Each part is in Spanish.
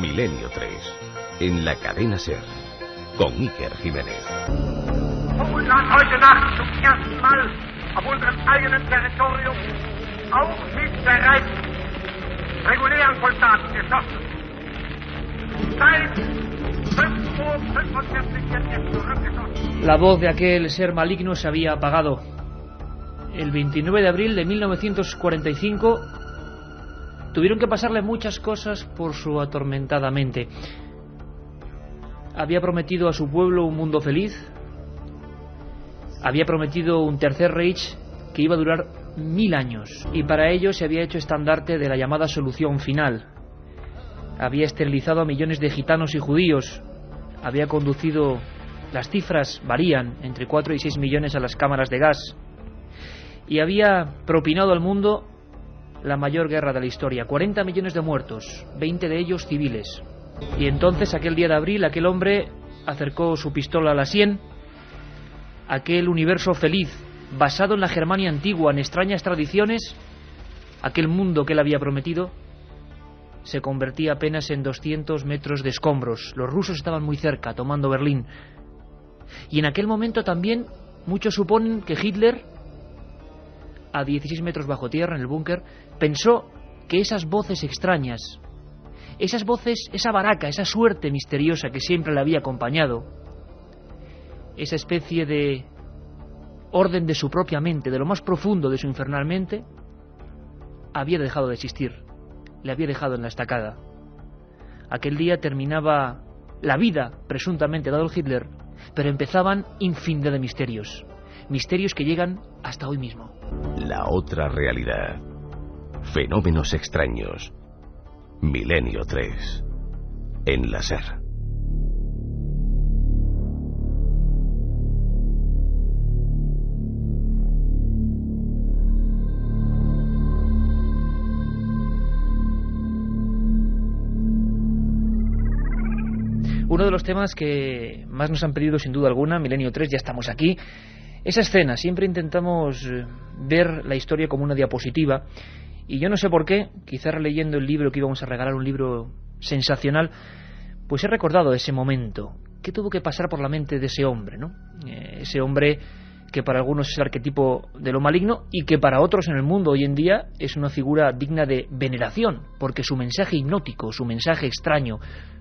Milenio 3, en la cadena SER, con Iker Jiménez. Russland heute Nacht zum ersten Mal auf unserem eigenen Territorium auch mit bereits regulären Soldaten geschossen. Seit 5:45 wird es zurückgeschossen. La voz de aquel ser maligno se había apagado. El 29 de abril de 1945 tuvieron que pasarle muchas cosas por su atormentada mente. Había prometido a su pueblo un mundo feliz. Había prometido un tercer Reich que iba a durar 1000 años. Y para ello se había hecho estandarte de la llamada solución final. Había esterilizado a millones de gitanos y judíos. Había conducido, las cifras varían, entre 4 y 6 millones a las cámaras de gas. Y había propinado al mundo la mayor guerra de la historia. 40 millones de muertos, 20 de ellos civiles. Y entonces, aquel día de abril, aquel hombre acercó su pistola a la sien. Aquel universo feliz, basado en la Germania antigua, en extrañas tradiciones, aquel mundo que él había prometido, se convertía apenas en 200 metros de escombros. Los rusos estaban muy cerca, tomando Berlín. Y en aquel momento también muchos suponen que Hitler, a 16 metros bajo tierra, en el búnker, pensó que esas voces extrañas, esas voces, esa baraca, esa suerte misteriosa que siempre le había acompañado, esa especie de orden de su propia mente, de lo más profundo de su infernal mente, había dejado de existir, le había dejado en la estacada. Aquel día terminaba la vida, presuntamente, de Adolf Hitler, pero empezaban infinidad de misterios, misterios que llegan hasta hoy mismo. La otra realidad. Fenómenos extraños. Milenio 3, en la SER. Uno de los temas que más nos han pedido, sin duda alguna, Milenio 3, ya estamos aquí. Esa escena, siempre intentamos ver la historia como una diapositiva, y yo no sé por qué, quizás releyendo el libro que íbamos a regalar, un libro sensacional, pues he recordado ese momento. ¿Qué tuvo que pasar por la mente de ese hombre, ¿no? Ese hombre que para algunos es el arquetipo de lo maligno y que para otros en el mundo hoy en día es una figura digna de veneración, porque su mensaje hipnótico, su mensaje extraño,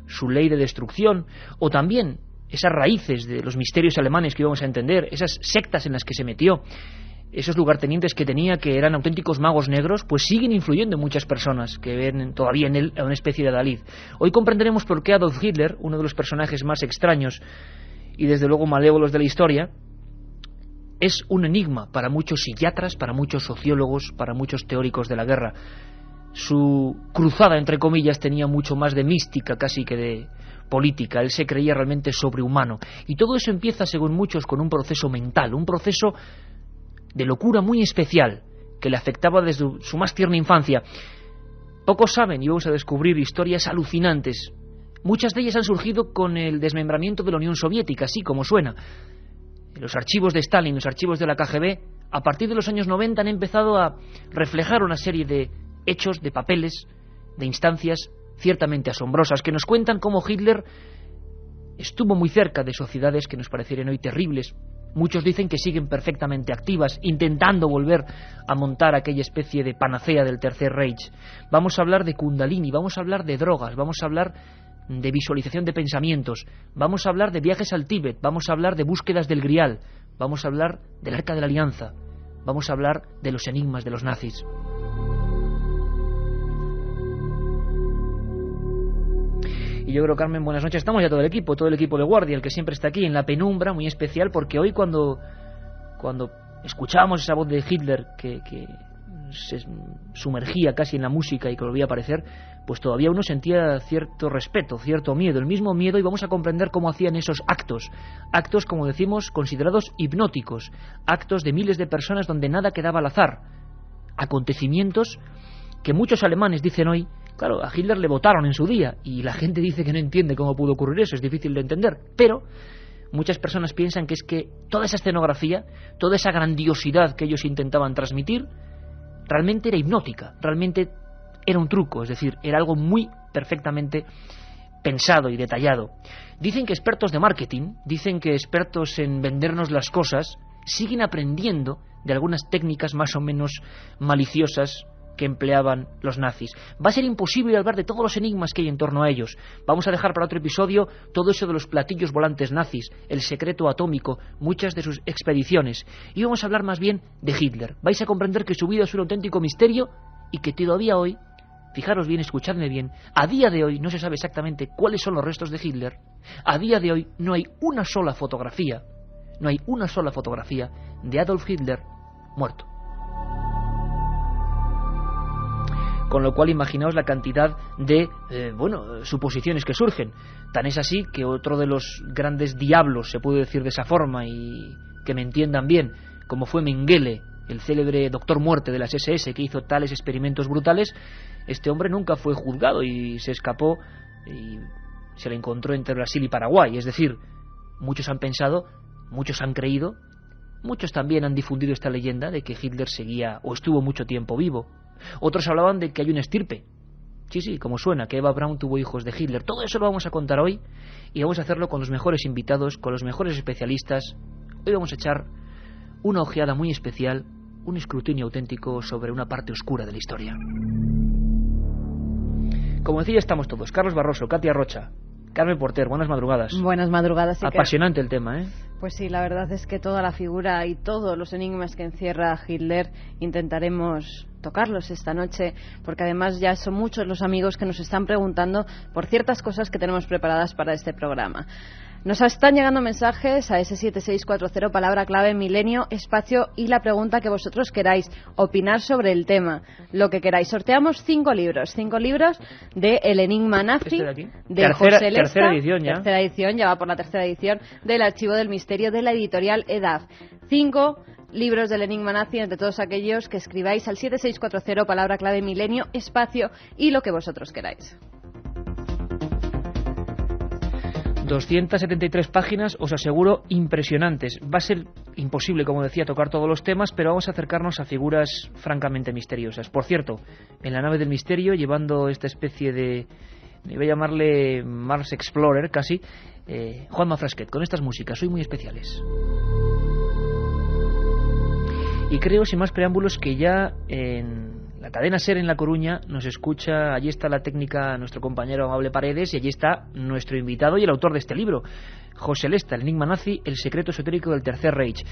su ley de destrucción, o también esas raíces de los misterios alemanes que íbamos a entender, esas sectas en las que se metió, esos lugartenientes que tenía, que eran auténticos magos negros, pues siguen influyendo en muchas personas que ven todavía en él a una especie de Dalí. Hoy comprenderemos por qué Adolf Hitler, uno de los personajes más extraños y desde luego malévolos de la historia, es un enigma para muchos psiquiatras, para muchos sociólogos, para muchos teóricos de la guerra. Su cruzada, entre comillas, tenía mucho más de mística casi que de política. Él se creía realmente sobrehumano. Y todo eso empieza, según muchos, con un proceso mental, un proceso de locura muy especial que le afectaba desde su más tierna infancia. Pocos saben, y vamos a descubrir historias alucinantes. Muchas de ellas han surgido con el desmembramiento de la Unión Soviética, así como suena. Los archivos de Stalin, los archivos de la KGB, a partir de los años 90 han empezado a reflejar una serie de hechos, de papeles, de instancias ciertamente asombrosas, que nos cuentan cómo Hitler estuvo muy cerca de sociedades que nos parecerían hoy terribles. Muchos dicen que siguen perfectamente activas, intentando volver a montar aquella especie de panacea del Tercer Reich. Vamos a hablar de Kundalini, vamos a hablar de drogas, vamos a hablar de visualización de pensamientos, vamos a hablar de viajes al Tíbet, vamos a hablar de búsquedas del Grial, vamos a hablar del Arca de la Alianza, vamos a hablar de los enigmas de los nazis. Y yo creo, Carmen, buenas noches. Estamos ya todo el equipo de guardia, el que siempre está aquí en la penumbra, muy especial, porque hoy cuando escuchábamos esa voz de Hitler que se sumergía casi en la música y que volvía a aparecer, pues todavía uno sentía cierto respeto, cierto miedo, el mismo miedo, y vamos a comprender cómo hacían esos actos, como decimos, considerados hipnóticos, actos de miles de personas donde nada quedaba al azar, acontecimientos que muchos alemanes dicen hoy. Claro, a Hitler le votaron en su día y la gente dice que no entiende cómo pudo ocurrir eso, es difícil de entender, pero muchas personas piensan que es que toda esa escenografía, toda esa grandiosidad que ellos intentaban transmitir, realmente era hipnótica, realmente era un truco, es decir, era algo muy perfectamente pensado y detallado. Dicen que expertos de marketing, dicen que expertos en vendernos las cosas, siguen aprendiendo de algunas técnicas más o menos maliciosas que empleaban los nazis. Va a ser imposible hablar de todos los enigmas que hay en torno a ellos. Vamos a dejar para otro episodio todo eso de los platillos volantes nazis, el secreto atómico, muchas de sus expediciones. Y vamos a hablar más bien de Hitler. Vais a comprender que su vida es un auténtico misterio y que todavía hoy, fijaros bien, escuchadme bien, a día de hoy no se sabe exactamente cuáles son los restos de Hitler. A día de hoy no hay una sola fotografía, de Adolf Hitler muerto. Con lo cual imaginaos la cantidad de suposiciones que surgen. Tan es así que otro de los grandes diablos, se puede decir de esa forma, y que me entiendan bien, como fue Mengele, el célebre doctor muerte de las SS que hizo tales experimentos brutales, este hombre nunca fue juzgado y se escapó y se le encontró entre Brasil y Paraguay. Es decir, muchos han pensado, muchos han creído, muchos también han difundido esta leyenda de que Hitler seguía o estuvo mucho tiempo vivo. Otros hablaban de que hay una estirpe. Sí, como suena, que Eva Braun tuvo hijos de Hitler. Todo eso lo vamos a contar hoy y vamos a hacerlo con los mejores invitados, con los mejores especialistas. Hoy vamos a echar una ojeada muy especial, un escrutinio auténtico sobre una parte oscura de la historia. Como decía, estamos todos. Carlos Barroso, Katia Rocha, Carmen Porter, buenas madrugadas. Buenas madrugadas. Apasionante el tema, ¿eh? Pues sí, la verdad es que toda la figura y todos los enigmas que encierra Hitler intentaremos tocarlos esta noche, porque además ya son muchos los amigos que nos están preguntando por ciertas cosas que tenemos preparadas para este programa. Nos están llegando mensajes a ese 7640, palabra clave, milenio, espacio y la pregunta que vosotros queráis, opinar sobre el tema, lo que queráis. Sorteamos 5 libros de El Enigma Nazi, de José Lesta, tercera edición ya. Tercera edición, ya va por la tercera edición, del Archivo del Misterio de la editorial EDAF. 5 libros del Enigma Nazi entre todos aquellos que escribáis al 7640, palabra clave, milenio, espacio y lo que vosotros queráis. 273 páginas, os aseguro, impresionantes. Va a ser imposible, como decía, tocar todos los temas, pero vamos a acercarnos a figuras francamente misteriosas. Por cierto, en la nave del misterio, llevando esta especie de, voy a llamarle Mars Explorer casi, Juanma Frasquet, con estas músicas, hoy muy especiales. Y creo, sin más preámbulos, que ya en la cadena SER en La Coruña nos escucha. Allí está la técnica, nuestro compañero Amable Paredes, y allí está nuestro invitado y el autor de este libro, José Lesta, El Enigma Nazi, el secreto esotérico del Tercer Reich.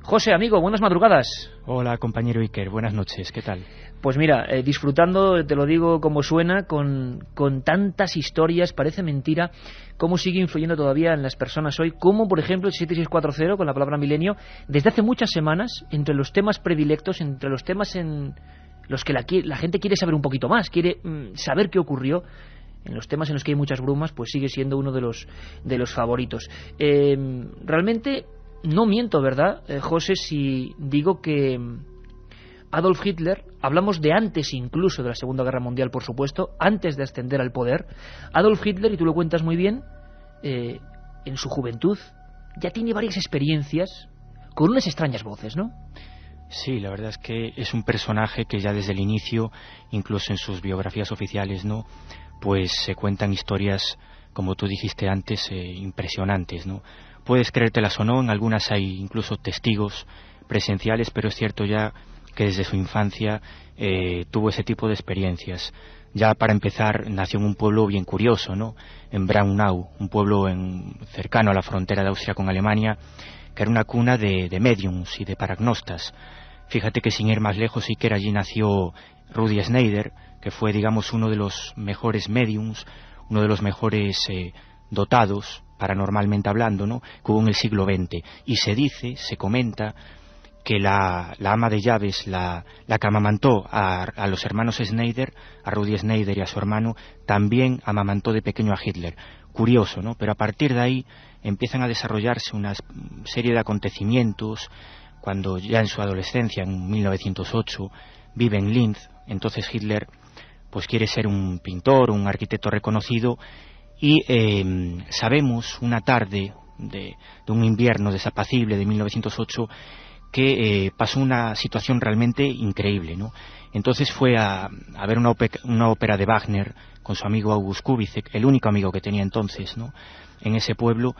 José, amigo, buenas madrugadas. Hola, compañero Iker, buenas noches, ¿qué tal? Pues mira, disfrutando, te lo digo como suena, con tantas historias, parece mentira cómo sigue influyendo todavía en las personas hoy, como por ejemplo el 7640, con la palabra milenio, desde hace muchas semanas, entre los temas predilectos, entre los temas en los que la gente quiere saber un poquito más, quiere saber qué ocurrió. En los temas en los que hay muchas brumas, pues sigue siendo uno de los favoritos. Realmente no miento, ¿verdad, José, si digo que Adolf Hitler, hablamos de antes incluso de la Segunda Guerra Mundial, por supuesto, antes de ascender al poder, Adolf Hitler, y tú lo cuentas muy bien, en su juventud ya tiene varias experiencias con unas extrañas voces, ¿no? Sí, la verdad es que es un personaje que ya desde el inicio, incluso en sus biografías oficiales, ¿no?, pues se cuentan historias, como tú dijiste antes, impresionantes, ¿no? Puedes creértelas o no, en algunas hay incluso testigos presenciales, pero es cierto ya que desde su infancia tuvo ese tipo de experiencias. Ya para empezar, nació en un pueblo bien curioso, ¿no?, en Braunau, un pueblo cercano a la frontera de Austria con Alemania, que era una cuna de médiums y de paragnostas. Fíjate que sin ir más lejos, Iker, allí nació Rudi Schneider, que fue, digamos, uno de los mejores médiums, uno de los mejores dotados, paranormalmente hablando, ¿no?, que hubo en el siglo XX. Y se comenta, que la ama de llaves, la que amamantó a los hermanos Schneider, a Rudi Schneider y a su hermano, también amamantó de pequeño a Hitler. Curioso, ¿no? Pero a partir de ahí empiezan a desarrollarse una serie de acontecimientos, cuando ya en su adolescencia, en 1908, vive en Linz. Entonces Hitler pues quiere ser un pintor, un arquitecto reconocido, y sabemos una tarde de un invierno desapacible de 1908 que pasó una situación realmente increíble, ¿no? Entonces fue a ver una ópera de Wagner con su amigo August Kubizek, el único amigo que tenía entonces, ¿no?, en ese pueblo,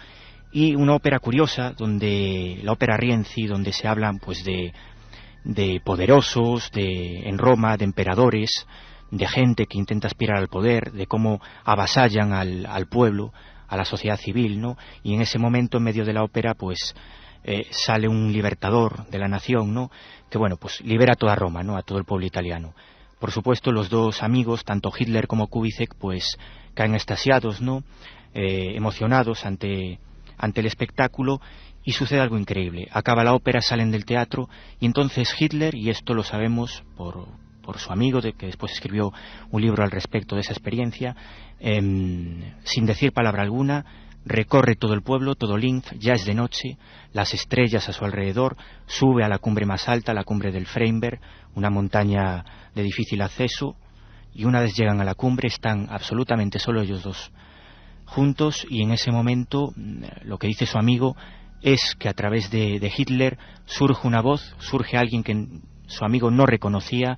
y una ópera curiosa, donde la ópera Rienzi, donde se hablan pues de poderosos en Roma, de emperadores, de gente que intenta aspirar al poder, de cómo avasallan al pueblo, a la sociedad civil, ¿no? Y en ese momento, en medio de la ópera, pues sale un libertador de la nación, ¿no?, que bueno, pues libera a toda Roma, ¿no?, a todo el pueblo italiano. Por supuesto, los dos amigos, tanto Hitler como Kubizek, pues caen extasiados, ¿no?, emocionados ante el espectáculo, y sucede algo increíble. Acaba la ópera, salen del teatro, y entonces Hitler, y esto lo sabemos por su amigo, que después escribió un libro al respecto de esa experiencia, sin decir palabra alguna, recorre todo el pueblo, todo Linz, ya es de noche, las estrellas a su alrededor, sube a la cumbre más alta, la cumbre del Freinberg, una montaña de difícil acceso, y una vez llegan a la cumbre están absolutamente solo ellos dos juntos, y en ese momento lo que dice su amigo es que a través de Hitler surge una voz, surge alguien que su amigo no reconocía,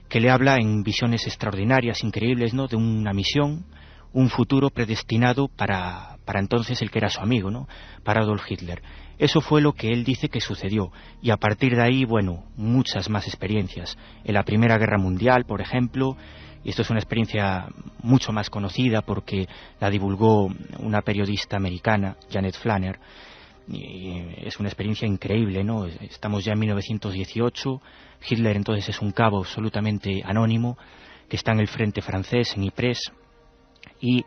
que le habla en visiones extraordinarias, increíbles, ¿no?, de una misión, un futuro predestinado para entonces el que era su amigo, ¿no?, para Adolf Hitler. Eso fue lo que él dice que sucedió, y a partir de ahí, bueno, muchas más experiencias. En la Primera Guerra Mundial, por ejemplo, y esto es una experiencia mucho más conocida porque la divulgó una periodista americana, Janet Flanner, y es una experiencia increíble, ¿no? Estamos ya en 1918, Hitler entonces es un cabo absolutamente anónimo que está en el frente francés, en Ypres, y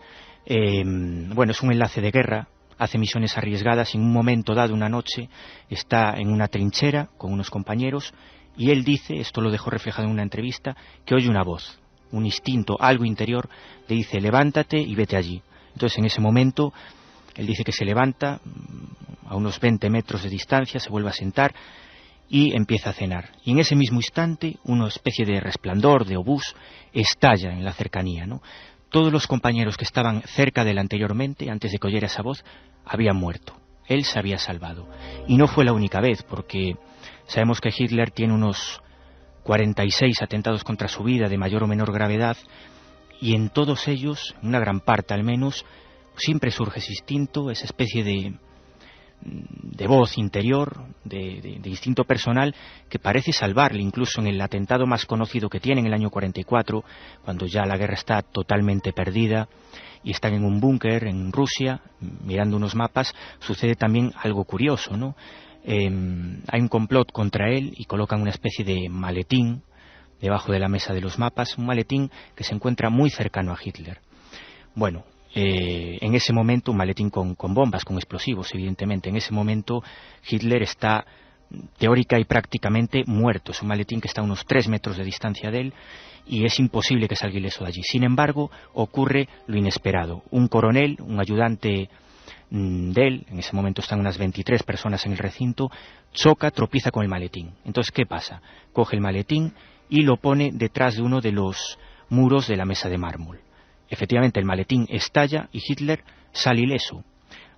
bueno, es un enlace de guerra, hace misiones arriesgadas, y en un momento dado, una noche, está en una trinchera con unos compañeros, y él dice, esto lo dejó reflejado en una entrevista, que oye una voz, un instinto, algo interior, le dice, levántate y vete allí. Entonces en ese momento él dice que se levanta a unos 20 metros de distancia, se vuelve a sentar y empieza a cenar. Y en ese mismo instante una especie de resplandor, de obús, estalla en la cercanía, ¿no? Todos los compañeros que estaban cerca de él anteriormente, antes de que oyera esa voz, habían muerto. Él se había salvado. Y no fue la única vez, porque sabemos que Hitler tiene unos 46 atentados contra su vida de mayor o menor gravedad, y en todos ellos, una gran parte al menos, siempre surge ese instinto, esa especie de voz interior, de instinto personal, que parece salvarle. Incluso en el atentado más conocido que tiene, en el año 44, cuando ya la guerra está totalmente perdida y están en un búnker en Rusia, mirando unos mapas, sucede también algo curioso, ¿no? Hay un complot contra él y colocan una especie de maletín debajo de la mesa de los mapas, un maletín que se encuentra muy cercano a Hitler. Bueno, en ese momento, un maletín con bombas, con explosivos, evidentemente. En ese momento Hitler está teórica y prácticamente muerto. Es un maletín que está a unos 3 metros de distancia de él y es imposible que salga ileso de allí. Sin embargo, ocurre lo inesperado. Un coronel, un ayudante de él, en ese momento están unas 23 personas en el recinto, choca, tropieza con el maletín. Entonces, ¿qué pasa? Coge el maletín y lo pone detrás de uno de los muros de la mesa de mármol. Efectivamente, el maletín estalla y Hitler sale ileso.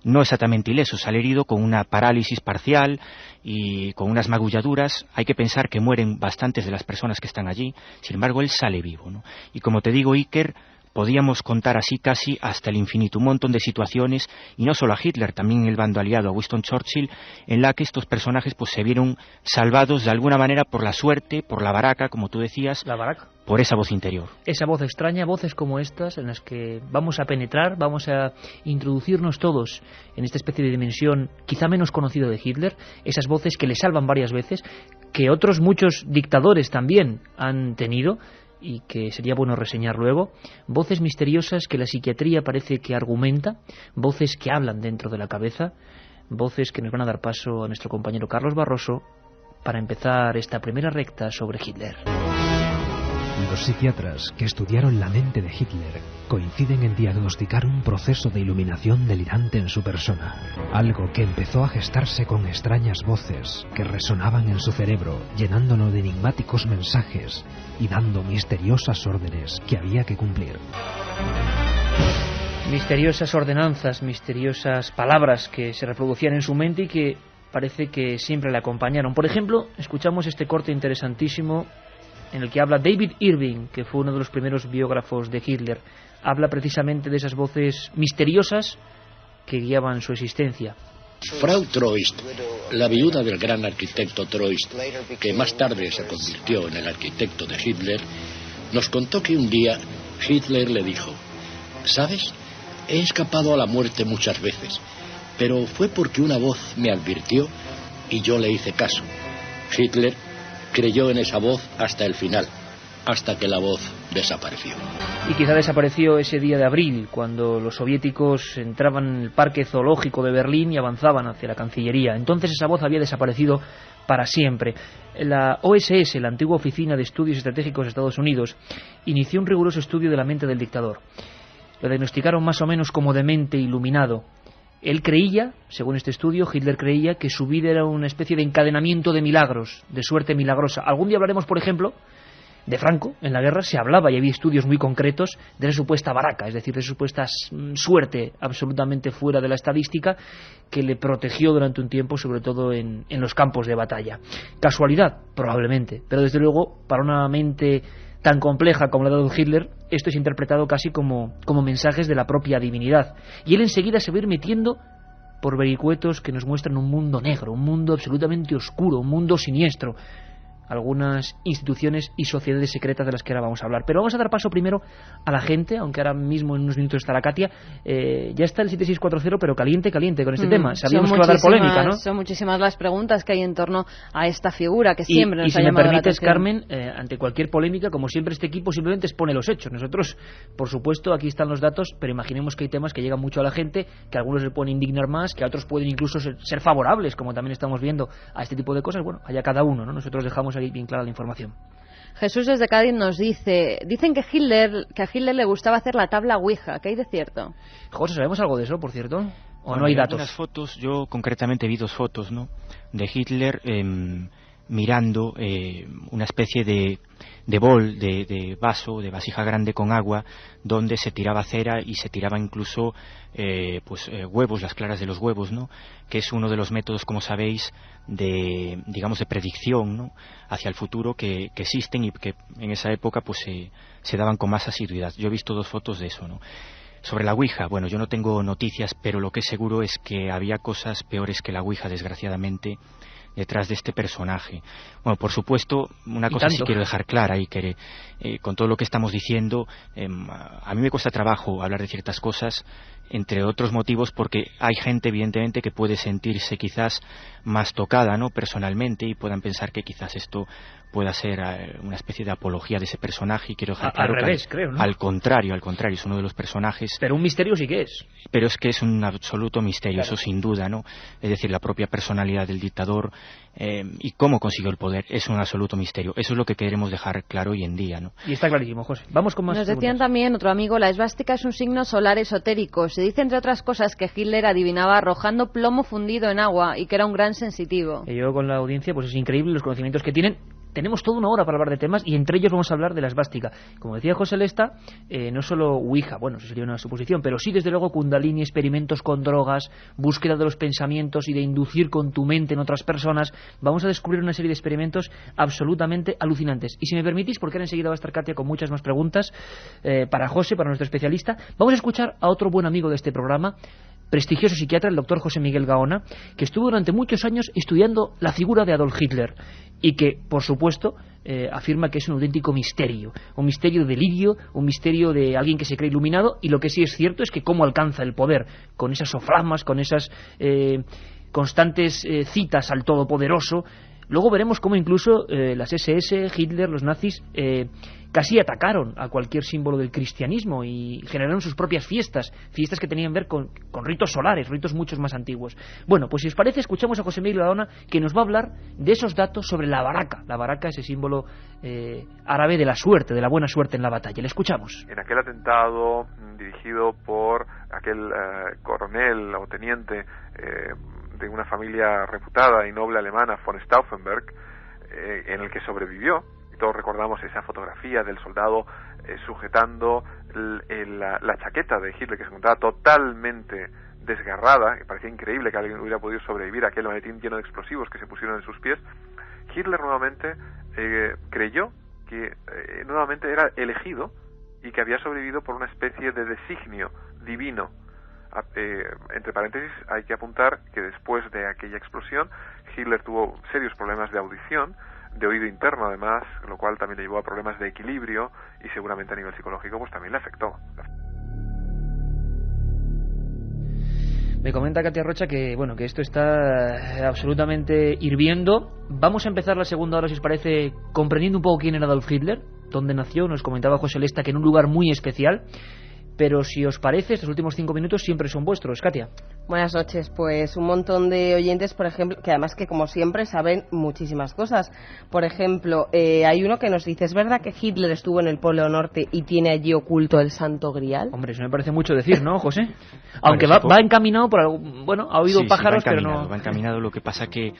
No exactamente ileso, sale herido con una parálisis parcial y con unas magulladuras. Hay que pensar que mueren bastantes de las personas que están allí. Sin embargo, él sale vivo, ¿no? Y como te digo, Iker, podíamos contar así casi hasta el infinito, un montón de situaciones, y no solo a Hitler, también en el bando aliado, a Winston Churchill, en la que estos personajes pues se vieron salvados de alguna manera por la suerte, por la baraca, como tú decías, la baraca, por esa voz interior. Esa voz extraña, voces como estas, en las que vamos a penetrar, vamos a introducirnos todos en esta especie de dimensión quizá menos conocida de Hitler, esas voces que le salvan varias veces, que otros muchos dictadores también han tenido, y que sería bueno reseñar luego, voces misteriosas que la psiquiatría parece que argumenta, voces que hablan dentro de la cabeza, voces que nos van a dar paso a nuestro compañero Carlos Barroso para empezar esta primera recta sobre Hitler. Los psiquiatras que estudiaron la mente de Hitler coinciden en diagnosticar un proceso de iluminación delirante en su persona, algo que empezó a gestarse con extrañas voces que resonaban en su cerebro, llenándolo de enigmáticos mensajes y dando misteriosas órdenes que había que cumplir. Misteriosas ordenanzas, misteriosas palabras que se reproducían en su mente y que parece que siempre le acompañaron. Por ejemplo, escuchamos este corte interesantísimo en el que habla David Irving, que fue uno de los primeros biógrafos de Hitler. Habla precisamente de esas voces misteriosas que guiaban su existencia. Frau Troist, la viuda del gran arquitecto Troist, que más tarde se convirtió en el arquitecto de Hitler, nos contó que un día Hitler le dijo: ¿sabes? He escapado a la muerte muchas veces, pero fue porque una voz me advirtió y yo le hice caso. Hitler creyó en esa voz hasta el final, hasta que la voz desapareció. Y quizá desapareció ese día de abril, cuando los soviéticos entraban en el parque zoológico de Berlín y avanzaban hacia la Cancillería. Entonces esa voz había desaparecido para siempre. La OSS, la antigua Oficina de Estudios Estratégicos de Estados Unidos, inició un riguroso estudio de la mente del dictador. Lo diagnosticaron más o menos como demente iluminado. Él creía, según este estudio, Hitler creía que su vida era una especie de encadenamiento de milagros, de suerte milagrosa. Algún día hablaremos, por ejemplo, de Franco. En la guerra se hablaba y había estudios muy concretos de esa supuesta baraca, es decir, de esa supuesta suerte absolutamente fuera de la estadística que le protegió durante un tiempo, sobre todo en los campos de batalla. ¿Casualidad? Probablemente, pero desde luego, para una mente tan compleja como la de Adolf Hitler, esto es interpretado casi como mensajes de la propia divinidad. Y él enseguida se va a ir metiendo por vericuetos que nos muestran un mundo negro, un mundo absolutamente oscuro, un mundo siniestro, algunas instituciones y sociedades secretas de las que ahora vamos a hablar. Pero vamos a dar paso primero a la gente, aunque ahora mismo en unos minutos estará Katia. Ya está el 7640, pero caliente con este tema. Sabíamos que va a dar polémica, ¿no? Son muchísimas las preguntas que hay en torno a esta figura que siempre nos ha llamado la atención. Y si me permites, Carmen, ante cualquier polémica, como siempre, este equipo simplemente expone los hechos. Nosotros, por supuesto, aquí están los datos, pero imaginemos que hay temas que llegan mucho a la gente, que a algunos le pueden indignar más, que a otros pueden incluso ser favorables, como también estamos viendo a este tipo de cosas. Bueno, allá cada uno, ¿no? Nosotros dejamos ahí bien clara la información. Jesús desde Cádiz nos dicen que a Hitler le gustaba hacer la tabla Ouija. ¿Qué hay de cierto? José, ¿sabemos algo de eso, por cierto? ¿O bueno, no hay datos? Algunas fotos, yo concretamente vi 2 fotos, ¿no?, de Hitler mirando una especie de bol, de vaso, de vasija grande con agua, donde se tiraba cera y se tiraba incluso huevos, las claras de los huevos, ¿no?, que es uno de los métodos, como sabéis, de predicción, ¿no?, hacia el futuro que existen y que en esa época pues se daban con más asiduidad. Yo he visto 2 fotos de eso, ¿no? Sobre la Ouija, bueno, yo no tengo noticias, pero lo que es seguro es que había cosas peores que la Ouija, desgraciadamente, detrás de este personaje. Bueno, por supuesto, una cosa sí quiero dejar clara y que con todo lo que estamos diciendo, a mí me cuesta trabajo hablar de ciertas cosas, entre otros motivos porque hay gente, evidentemente, que puede sentirse quizás más tocada, ¿no?, personalmente, y puedan pensar que quizás esto pueda ser una especie de apología de ese personaje, y quiero dejar claro al revés, creo, ¿no? Al contrario, es uno de los personajes. Pero un misterio sí que es. Pero es que es un absoluto misterio, claro. Eso sin duda, ¿no? Es decir, la propia personalidad del dictador y cómo consiguió el poder es un absoluto misterio. Eso es lo que queremos dejar claro hoy en día, ¿no? Y está clarísimo, José. Vamos con más Nos preguntas. decían también, otro amigo, la esvástica es un signo solar esotérico. Se dice, entre otras cosas, que Hitler adivinaba arrojando plomo fundido en agua y que era un gran sensitivo. Y yo con la audiencia, pues es increíble los conocimientos que tienen. Tenemos toda una hora para hablar de temas y entre ellos vamos a hablar de la esvástica. Como decía José Lesta, no solo Ouija, bueno, eso sería una suposición, pero sí desde luego Kundalini, experimentos con drogas, búsqueda de los pensamientos y de inducir con tu mente en otras personas. Vamos a descubrir una serie de experimentos absolutamente alucinantes. Y si me permitís, porque ahora enseguida va a estar Katia con muchas más preguntas para José, para nuestro especialista, vamos a escuchar a otro buen amigo de este programa, prestigioso psiquiatra, el doctor José Miguel Gaona, que estuvo durante muchos años estudiando la figura de Adolf Hitler y que, por supuesto, afirma que es un auténtico misterio, un misterio de delirio, un misterio de alguien que se cree iluminado, y lo que sí es cierto es que cómo alcanza el poder, con esas soflamas, con esas constantes citas al Todopoderoso. Luego veremos cómo incluso las SS, Hitler, los nazis, casi atacaron a cualquier símbolo del cristianismo y generaron sus propias fiestas que tenían que ver con ritos solares, ritos muchos más antiguos. Bueno, pues si os parece, escuchamos a José Miguel Gaona, que nos va a hablar de esos datos sobre la baraca. La baraca, ese símbolo árabe de la suerte, de la buena suerte en la batalla. Le escuchamos. En aquel atentado dirigido por aquel coronel o teniente de una familia reputada y noble alemana, von Stauffenberg, en el que sobrevivió. Todos recordamos esa fotografía del soldado sujetando la chaqueta de Hitler, que se encontraba totalmente desgarrada, que parecía increíble que alguien hubiera podido sobrevivir a aquel maletín lleno de explosivos que se pusieron en sus pies, Hitler nuevamente creyó que nuevamente era elegido y que había sobrevivido por una especie de designio divino. Entre paréntesis, hay que apuntar que después de aquella explosión Hitler tuvo serios problemas de audición, de oído interno además, lo cual también le llevó a problemas de equilibrio y seguramente a nivel psicológico pues también le afectó. Me comenta Katia Rocha que bueno, que esto está absolutamente hirviendo. Vamos a empezar la segunda hora, si os parece, comprendiendo un poco quién era Adolf Hitler, dónde nació. Nos comentaba José Lesta que en un lugar muy especial. Pero si os parece, estos últimos 5 minutos siempre son vuestros. Katia. Buenas noches. Pues un montón de oyentes, por ejemplo, que además que como siempre saben muchísimas cosas. Por ejemplo, hay uno que nos dice, ¿es verdad que Hitler estuvo en el Polo Norte y tiene allí oculto el Santo Grial? Hombre, eso me parece mucho decir, ¿no, José? Aunque va encaminado por algo, bueno, ha oído pájaros, pero no... Va encaminado, lo que pasa que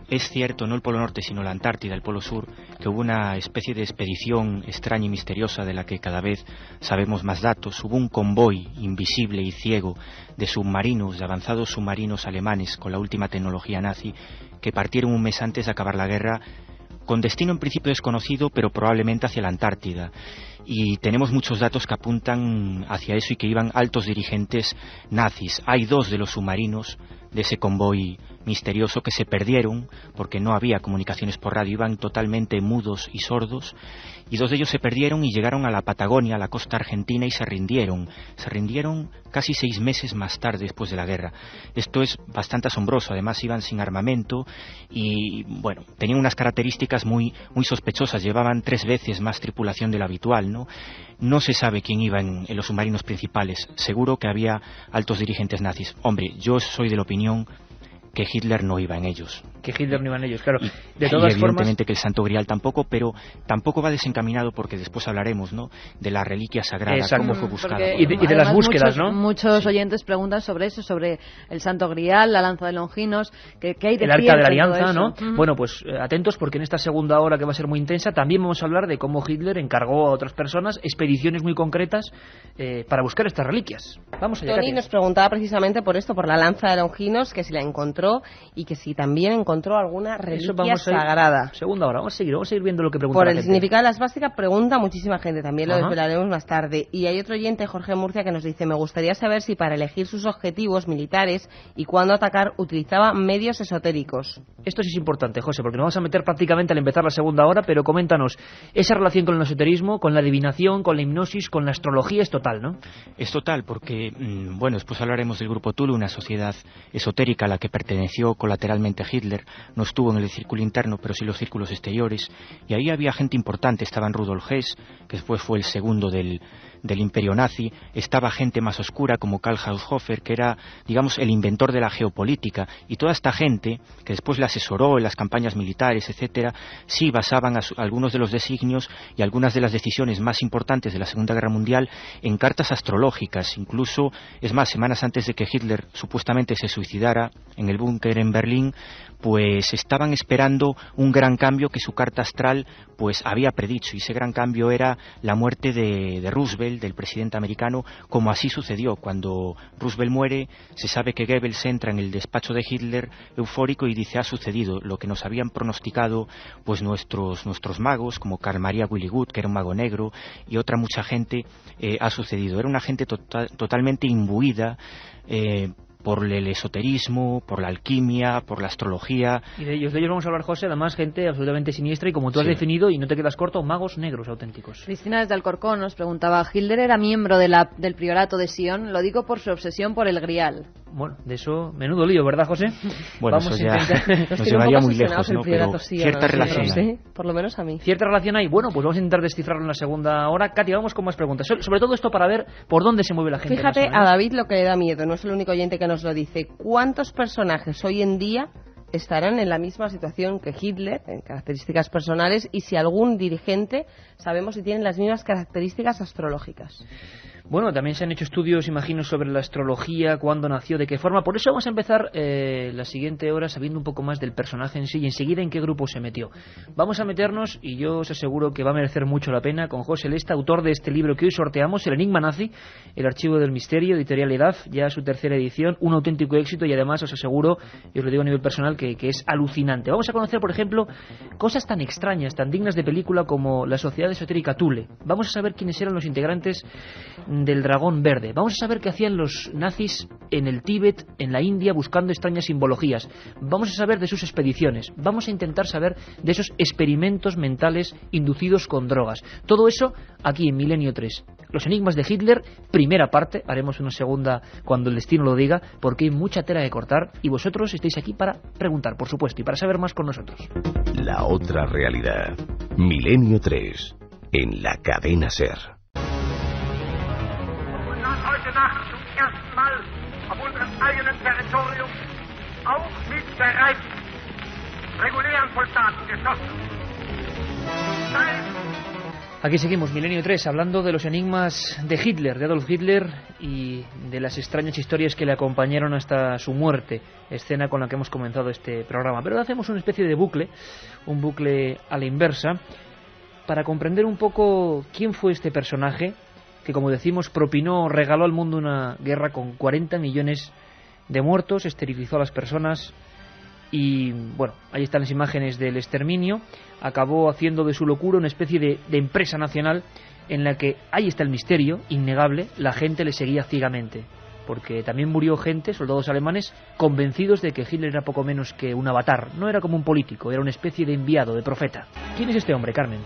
es cierto, no el Polo Norte, sino la Antártida, el Polo Sur, que hubo una especie de expedición extraña y misteriosa de la que cada vez sabemos más datos. Hubo un convoy invisible y ciego de submarinos, de avanzados submarinos alemanes con la última tecnología nazi, que partieron un mes antes de acabar la guerra, con destino en principio desconocido, pero probablemente hacia la Antártida. Y tenemos muchos datos que apuntan hacia eso y que iban altos dirigentes nazis. Hay 2 de los submarinos de ese convoy misterioso que se perdieron porque no había comunicaciones por radio, iban totalmente mudos y sordos, y 2 de ellos se perdieron y llegaron a la Patagonia, a la costa argentina, y se rindieron casi 6 meses más tarde, después de la guerra. Esto es bastante asombroso. Además iban sin armamento y bueno, tenían unas características muy sospechosas. Llevaban 3 veces más tripulación de lo habitual, no se sabe quién iba en los submarinos principales. Seguro que había altos dirigentes nazis. Hombre, yo soy de la opinión que Hitler no iba en ellos. Que Hitler no iba en ellos, claro. De todas evidentemente formas, que el Santo Grial tampoco, pero tampoco va desencaminado, porque después hablaremos, ¿no?, de la reliquia sagrada. Exacto. Cómo fue buscada. Y de las búsquedas, muchos oyentes preguntan sobre eso, sobre el Santo Grial, la lanza de Longinos, que hay de el Arca de la Alianza, ¿no? Uh-huh. Bueno, pues atentos, porque en esta segunda hora, que va a ser muy intensa, también vamos a hablar de cómo Hitler encargó a otras personas expediciones muy concretas para buscar estas reliquias. Vamos allá. Tony nos preguntaba precisamente por esto, por la lanza de Longinos, que si la encontró y que si también encontró alguna reliquia sagrada. Segunda hora, vamos a seguir viendo lo que pregunta por la el gente. Significado de la esvástica pregunta muchísima gente, también lo desvelaremos más tarde. Y hay otro oyente, Jorge Murcia, que nos dice, me gustaría saber si para elegir sus objetivos militares y cuándo atacar utilizaba medios esotéricos. Esto sí es importante, José, porque nos vamos a meter prácticamente al empezar la segunda hora, pero coméntanos, esa relación con el esoterismo, con la adivinación, con la hipnosis, con la astrología es total, ¿no? Es total, porque, bueno, después hablaremos del Grupo Thule, una sociedad esotérica a la que perteneció colateralmente Hitler. No estuvo en el círculo interno, pero sí los círculos exteriores, y ahí había gente importante. Estaban Rudolf Hess, que después fue el segundo del imperio nazi. Estaba gente más oscura como Karl Haushofer, que era, digamos, el inventor de la geopolítica, y toda esta gente que después le asesoró en las campañas militares, etcétera, sí basaban algunos de los designios y algunas de las decisiones más importantes de la Segunda Guerra Mundial en cartas astrológicas. Incluso, es más, semanas antes de que Hitler supuestamente se suicidara en el búnker en Berlín, pues estaban esperando un gran cambio que su carta astral pues había predicho, y ese gran cambio era la muerte de Roosevelt, del presidente americano, como así sucedió. Cuando Roosevelt muere, se sabe que Goebbels entra en el despacho de Hitler eufórico y dice, ha sucedido lo que nos habían pronosticado pues nuestros magos, como Carl Maria Willigut, que era un mago negro, y otra mucha gente. Ha sucedido. Era una gente totalmente imbuida por el esoterismo, por la alquimia, por la astrología. Y de ellos vamos a hablar, José, además gente absolutamente siniestra, y como tú has definido, y no te quedas corto, magos negros auténticos. Cristina desde Alcorcón nos preguntaba, ¿Hitler era miembro del priorato de Sion? Lo digo por su obsesión por el Grial. Bueno, de eso, menudo lío, ¿verdad, José? Bueno, vamos eso ya nos llevaría muy lejos, ¿no? Pero cierta relación hay. Por lo menos a mí. ¿Cierta relación hay? Bueno, pues vamos a intentar descifrarlo en la segunda hora. Katia, vamos con más preguntas. Sobre todo esto para ver por dónde se mueve la gente. Fíjate a David lo que le da miedo, no es el único oyente que nos lo dice. ¿Cuántos personajes hoy en día estarán en la misma situación que Hitler, en características personales, y si algún dirigente sabemos si tienen las mismas características astrológicas? Bueno, también se han hecho estudios, imagino, sobre la astrología, cuándo nació, de qué forma. Por eso vamos a empezar la siguiente hora sabiendo un poco más del personaje en sí y enseguida en qué grupo se metió. Vamos a meternos, y yo os aseguro que va a merecer mucho la pena, con José Lesta, autor de este libro que hoy sorteamos, El Enigma Nazi, El Archivo del Misterio, editorial Edad, ya su tercera edición, un auténtico éxito y además os aseguro, y os lo digo a nivel personal, que es alucinante. Vamos a conocer, por ejemplo, cosas tan extrañas, tan dignas de película como la Sociedad Esotérica Thule. Vamos a saber quiénes eran los integrantes del Dragón Verde. Vamos a saber qué hacían los nazis en el Tíbet, en la India, buscando extrañas simbologías. Vamos a saber de sus expediciones. Vamos a intentar saber de esos experimentos mentales inducidos con drogas. Todo eso aquí en Milenio 3. Los enigmas de Hitler, primera parte, haremos una segunda cuando el destino lo diga, porque hay mucha tela que cortar y vosotros estáis aquí para preguntar, por supuesto, y para saber más con nosotros. La otra realidad. Milenio 3, en la cadena SER. Heute Nacht zum ersten Mal auf unserem eigenen Territorium auch mit bereits regulären Soldaten geschossen. Aquí seguimos, Milenio 3, hablando de los enigmas de Hitler, de Adolf Hitler, y de las extrañas historias que le acompañaron hasta su muerte, escena con la que hemos comenzado este programa. Pero hacemos una especie de bucle, un bucle a la inversa, para comprender un poco quién fue este personaje, que, como decimos, regaló al mundo una guerra con 40 millones de muertos, esterilizó a las personas y, bueno, ahí están las imágenes del exterminio. Acabó haciendo de su locura una especie de empresa nacional en la que, ahí está el misterio, innegable, la gente le seguía ciegamente. Porque también murió gente, soldados alemanes, convencidos de que Hitler era poco menos que un avatar. No era como un político, era una especie de enviado, de profeta. ¿Quién es este hombre, Carmen?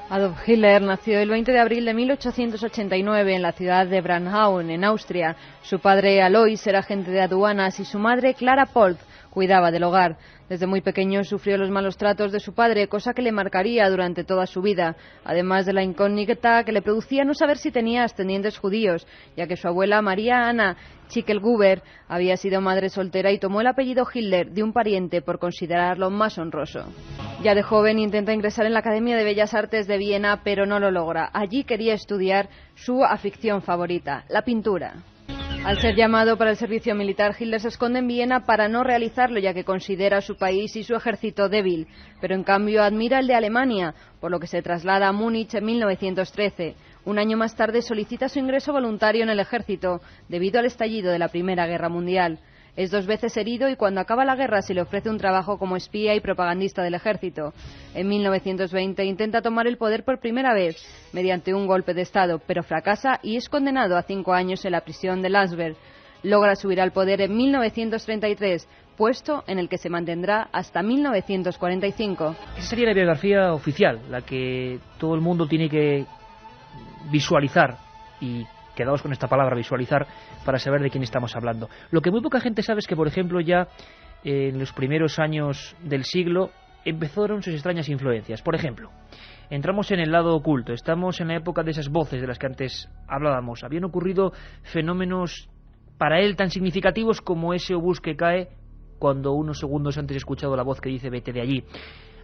Adolf Hitler nació el 20 de abril de 1889 en la ciudad de Brandenburg, en Austria. Su padre, Alois, era agente de aduanas y su madre, Clara Polt, cuidaba del hogar. Desde muy pequeño sufrió los malos tratos de su padre, cosa que le marcaría durante toda su vida, además de la incógnita que le producía no saber si tenía ascendientes judíos, ya que su abuela, María Anna Schicklgruber, había sido madre soltera y tomó el apellido Hitler de un pariente por considerarlo más honroso. Ya de joven intenta ingresar en la Academia de Bellas Artes de Viena, pero no lo logra. Allí quería estudiar su afición favorita, la pintura. Al ser llamado para el servicio militar, Hitler se esconde en Viena para no realizarlo, ya que considera a su país y su ejército débil, pero en cambio admira el de Alemania, por lo que se traslada a Múnich en 1913. Un año más tarde solicita su ingreso voluntario en el ejército, debido al estallido de la Primera Guerra Mundial. Es 2 veces herido y cuando acaba la guerra se le ofrece un trabajo como espía y propagandista del ejército. En 1920 intenta tomar el poder por primera vez mediante un golpe de Estado, pero fracasa y es condenado a 5 años en la prisión de Landsberg. Logra subir al poder en 1933, puesto en el que se mantendrá hasta 1945. Esa sería la biografía oficial, la que todo el mundo tiene que visualizar, y quedaos con esta palabra, visualizar, para saber de quién estamos hablando. Lo que muy poca gente sabe es que, por ejemplo, ya en los primeros años del siglo empezaron sus extrañas influencias. Por ejemplo, entramos en el lado oculto, estamos en la época de esas voces de las que antes hablábamos. Habían ocurrido fenómenos para él tan significativos como ese obús que cae cuando unos segundos antes he escuchado la voz que dice vete de allí.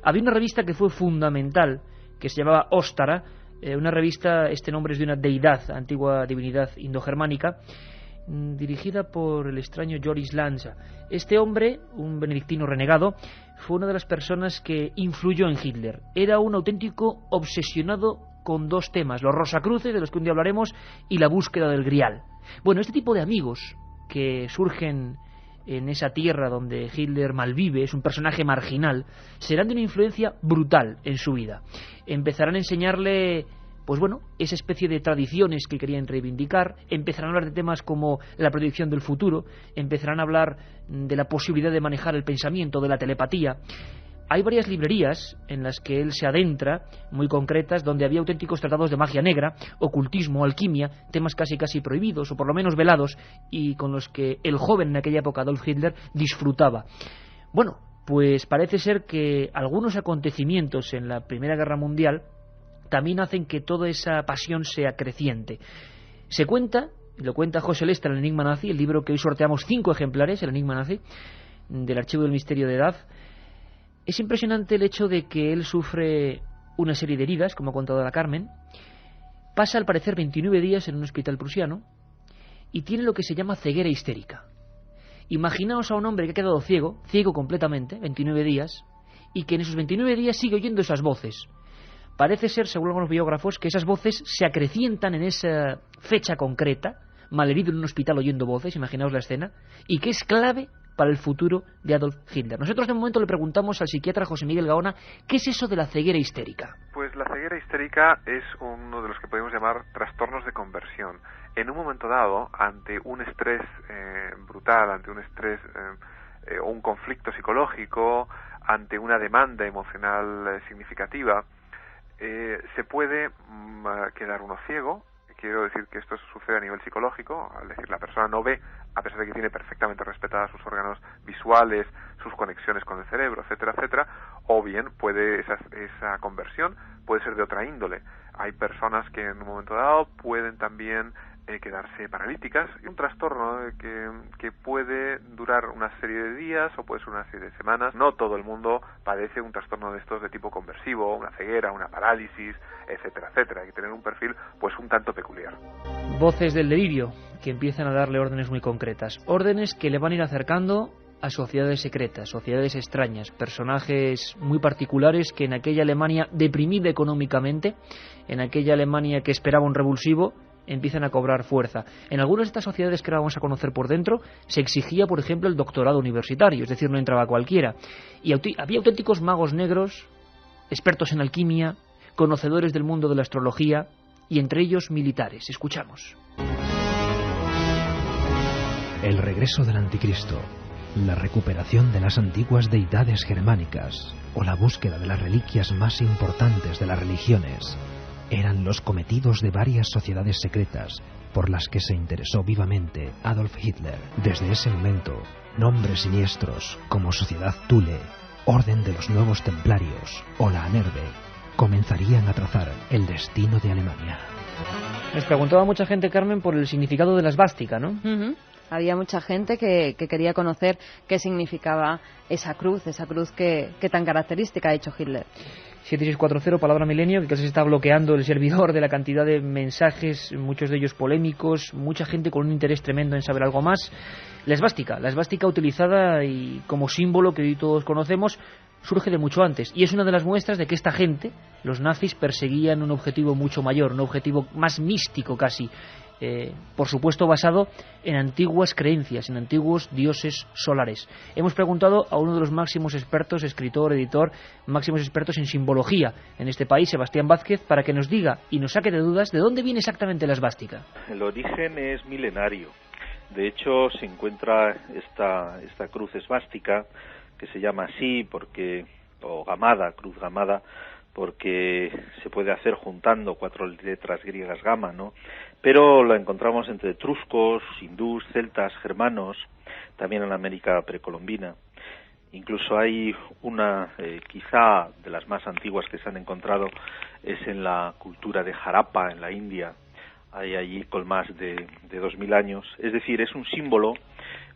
Había una revista que fue fundamental, que se llamaba Ostara, una revista, este nombre es de una deidad, antigua divinidad indogermánica, dirigida por el extraño Joris Lanza. Este hombre, un benedictino renegado, fue una de las personas que influyó en Hitler. Era un auténtico obsesionado con 2 temas, los Rosacruces, de los que un día hablaremos, y la búsqueda del Grial. Bueno, este tipo de amigos que surgen en esa tierra donde Hitler malvive, es un personaje marginal, serán de una influencia brutal en su vida. Empezarán a enseñarle, pues bueno, esa especie de tradiciones que querían reivindicar, empezarán a hablar de temas como la predicción del futuro, empezarán a hablar de la posibilidad de manejar el pensamiento, de la telepatía. Hay varias librerías en las que él se adentra, muy concretas, donde había auténticos tratados de magia negra, ocultismo, alquimia, temas casi prohibidos, o por lo menos velados, y con los que el joven en aquella época, Adolf Hitler, disfrutaba. Bueno, pues parece ser que algunos acontecimientos en la Primera Guerra Mundial también hacen que toda esa pasión sea creciente. Se cuenta, lo cuenta José Lesta en El Enigma Nazi, el libro que hoy sorteamos 5 ejemplares, El Enigma Nazi, del Archivo del Misterio de Edad. Es impresionante el hecho de que él sufre una serie de heridas, como ha contado la Carmen, pasa al parecer 29 días en un hospital prusiano y tiene lo que se llama ceguera histérica. Imaginaos a un hombre que ha quedado ciego completamente, 29 días, y que en esos 29 días sigue oyendo esas voces. Parece ser, según algunos biógrafos, que esas voces se acrecientan en esa fecha concreta, malherido en un hospital oyendo voces, imaginaos la escena, y que es clave para el futuro de Adolf Hitler. Nosotros de momento le preguntamos al psiquiatra José Miguel Gaona, ¿qué es eso de la ceguera histérica? Pues la ceguera histérica es uno de los que podemos llamar trastornos de conversión. En un momento dado, ante un estrés brutal, ante un estrés o un conflicto psicológico, ante una demanda emocional significativa, se puede quedar uno ciego. Quiero decir que esto sucede a nivel psicológico, es decir, la persona no ve, a pesar de que tiene perfectamente respetadas sus órganos visuales, sus conexiones con el cerebro, etcétera, etcétera, o bien esa conversión puede ser de otra índole. Hay personas que en un momento dado pueden también quedarse paralíticas, y un trastorno que puede durar una serie de días o puede ser una serie de semanas. No todo el mundo padece un trastorno de estos de tipo conversivo, una ceguera, una parálisis, etcétera, etcétera. Hay que tener un perfil pues un tanto peculiar. Voces del delirio que empiezan a darle órdenes muy concretas, órdenes que le van a ir acercando a sociedades secretas, sociedades extrañas, personajes muy particulares que en aquella Alemania deprimida económicamente, en aquella Alemania que esperaba un revulsivo, empiezan a cobrar fuerza. En algunas de estas sociedades que ahora vamos a conocer por dentro se exigía, por ejemplo, el doctorado universitario, es decir, no entraba cualquiera. Y había auténticos magos negros, expertos en alquimia, conocedores del mundo de la astrología y entre ellos militares. Escuchamos. El regreso del anticristo, la recuperación de las antiguas deidades germánicas o la búsqueda de las reliquias más importantes de las religiones eran los cometidos de varias sociedades secretas por las que se interesó vivamente Adolf Hitler. Desde ese momento, nombres siniestros como Sociedad Thule, Orden de los Nuevos Templarios o la Anerbe comenzarían a trazar el destino de Alemania. Les preguntaba mucha gente, Carmen, por el significado de la esvástica, ¿no? Había mucha gente que quería conocer qué significaba esa cruz que tan característica ha hecho Hitler. 7640, palabra milenio, que casi se está bloqueando el servidor de la cantidad de mensajes, muchos de ellos polémicos, mucha gente con un interés tremendo en saber algo más. La esvástica utilizada y como símbolo que hoy todos conocemos, surge de mucho antes, y es una de las muestras de que esta gente, los nazis, perseguían un objetivo mucho mayor, un objetivo más místico casi, por supuesto basado en antiguas creencias, en antiguos dioses solares. Hemos preguntado a uno de los máximos expertos, escritor, editor, máximos expertos en simbología en este país, Sebastián Vázquez, para que nos diga y nos saque de dudas de dónde viene exactamente la esvástica. El origen es milenario. De hecho, se encuentra esta cruz esvástica, que se llama así o gamada, cruz gamada, porque se puede hacer juntando 4 letras griegas gamma, ¿no? Pero la encontramos entre etruscos, hindús, celtas, germanos, también en la América precolombina. Incluso hay una, quizá de las más antiguas que se han encontrado, es en la cultura de Harappa, en la India. Hay allí con más de 2000 años. Es decir, es un símbolo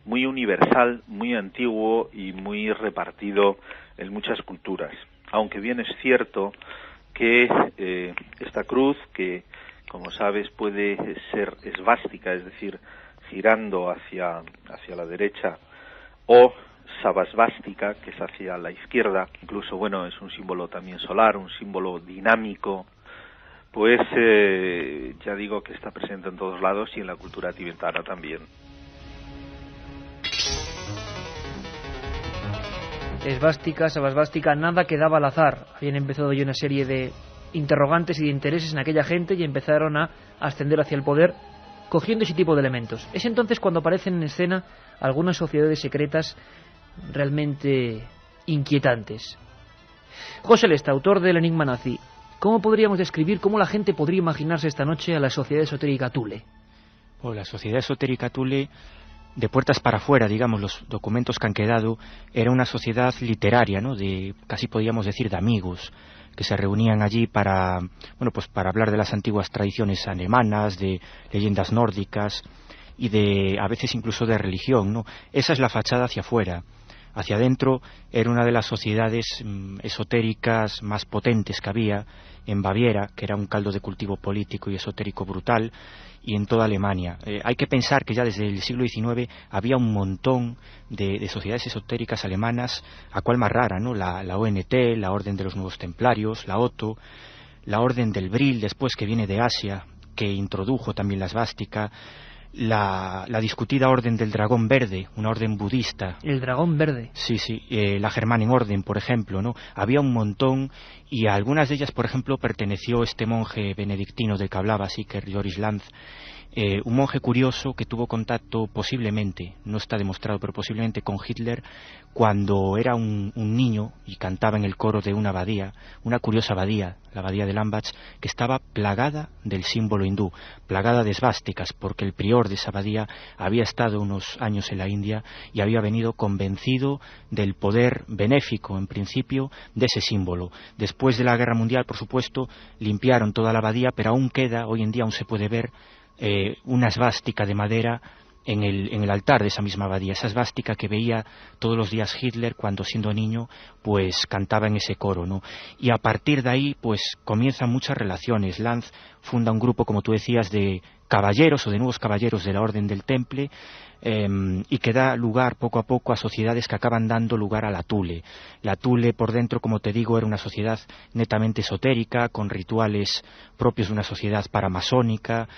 muy universal, muy antiguo y muy repartido en muchas culturas. Aunque bien es cierto que esta cruz, que como sabes puede ser esvástica, es decir, girando hacia la derecha, o sabasvástica, que es hacia la izquierda, incluso es un símbolo también solar, un símbolo dinámico, pues ya digo que está presente en todos lados y en la cultura tibetana también. Esvástica, sabasvástica, nada quedaba al azar. Habían empezado ya una serie de interrogantes y de intereses en aquella gente y empezaron a ascender hacia el poder cogiendo ese tipo de elementos. Es entonces cuando aparecen en escena algunas sociedades secretas realmente inquietantes. José Lesta, autor del Enigma nazi, ¿cómo podríamos describir, cómo la gente podría imaginarse esta noche a la sociedad esotérica Thule? La sociedad esotérica Thule, de puertas para afuera, digamos, los documentos que han quedado, era una sociedad literaria, ¿no? Casi podríamos decir de amigos, que se reunían allí para hablar de las antiguas tradiciones alemanas, de leyendas nórdicas y a veces incluso de religión, ¿no? Esa es la fachada hacia afuera. Hacia adentro era una de las sociedades esotéricas más potentes que había en Baviera, que era un caldo de cultivo político y esotérico brutal, y en toda Alemania. Hay que pensar que ya desde el siglo XIX había un montón de sociedades esotéricas alemanas, a cual más rara, ¿no? La ONT, la Orden de los Nuevos Templarios, la Otto, la Orden del Bril, después, que viene de Asia, que introdujo también la esvástica, la discutida Orden del Dragón Verde, una orden budista. El Dragón Verde. Sí, la Germanenorden, por ejemplo, ¿no? Había un montón, y a algunas de ellas, por ejemplo, perteneció este monje benedictino del que hablaba Sicker, Joris Lanz, un monje curioso que tuvo contacto posiblemente, no está demostrado, pero posiblemente con Hitler cuando era un niño y cantaba en el coro de una abadía, una curiosa abadía, la abadía de Lambach, que estaba plagada del símbolo hindú, plagada de esvásticas, porque el prior de esa abadía había estado unos años en la India y había venido convencido del poder benéfico, en principio, de ese símbolo. Después de la Guerra Mundial, por supuesto, limpiaron toda la abadía, pero aún queda, hoy en día aún se puede ver una esvástica de madera en el altar de esa misma abadía, esa esvástica que veía todos los días Hitler cuando, siendo niño, pues cantaba en ese coro, ¿no? Y a partir de ahí pues comienzan muchas relaciones. Lanz funda un grupo, como tú decías, de caballeros o de nuevos caballeros de la Orden del Temple, y que da lugar poco a poco a sociedades que acaban dando lugar a la Thule. La Thule, por dentro, como te digo, era una sociedad netamente esotérica, con rituales propios de una sociedad paramasónica,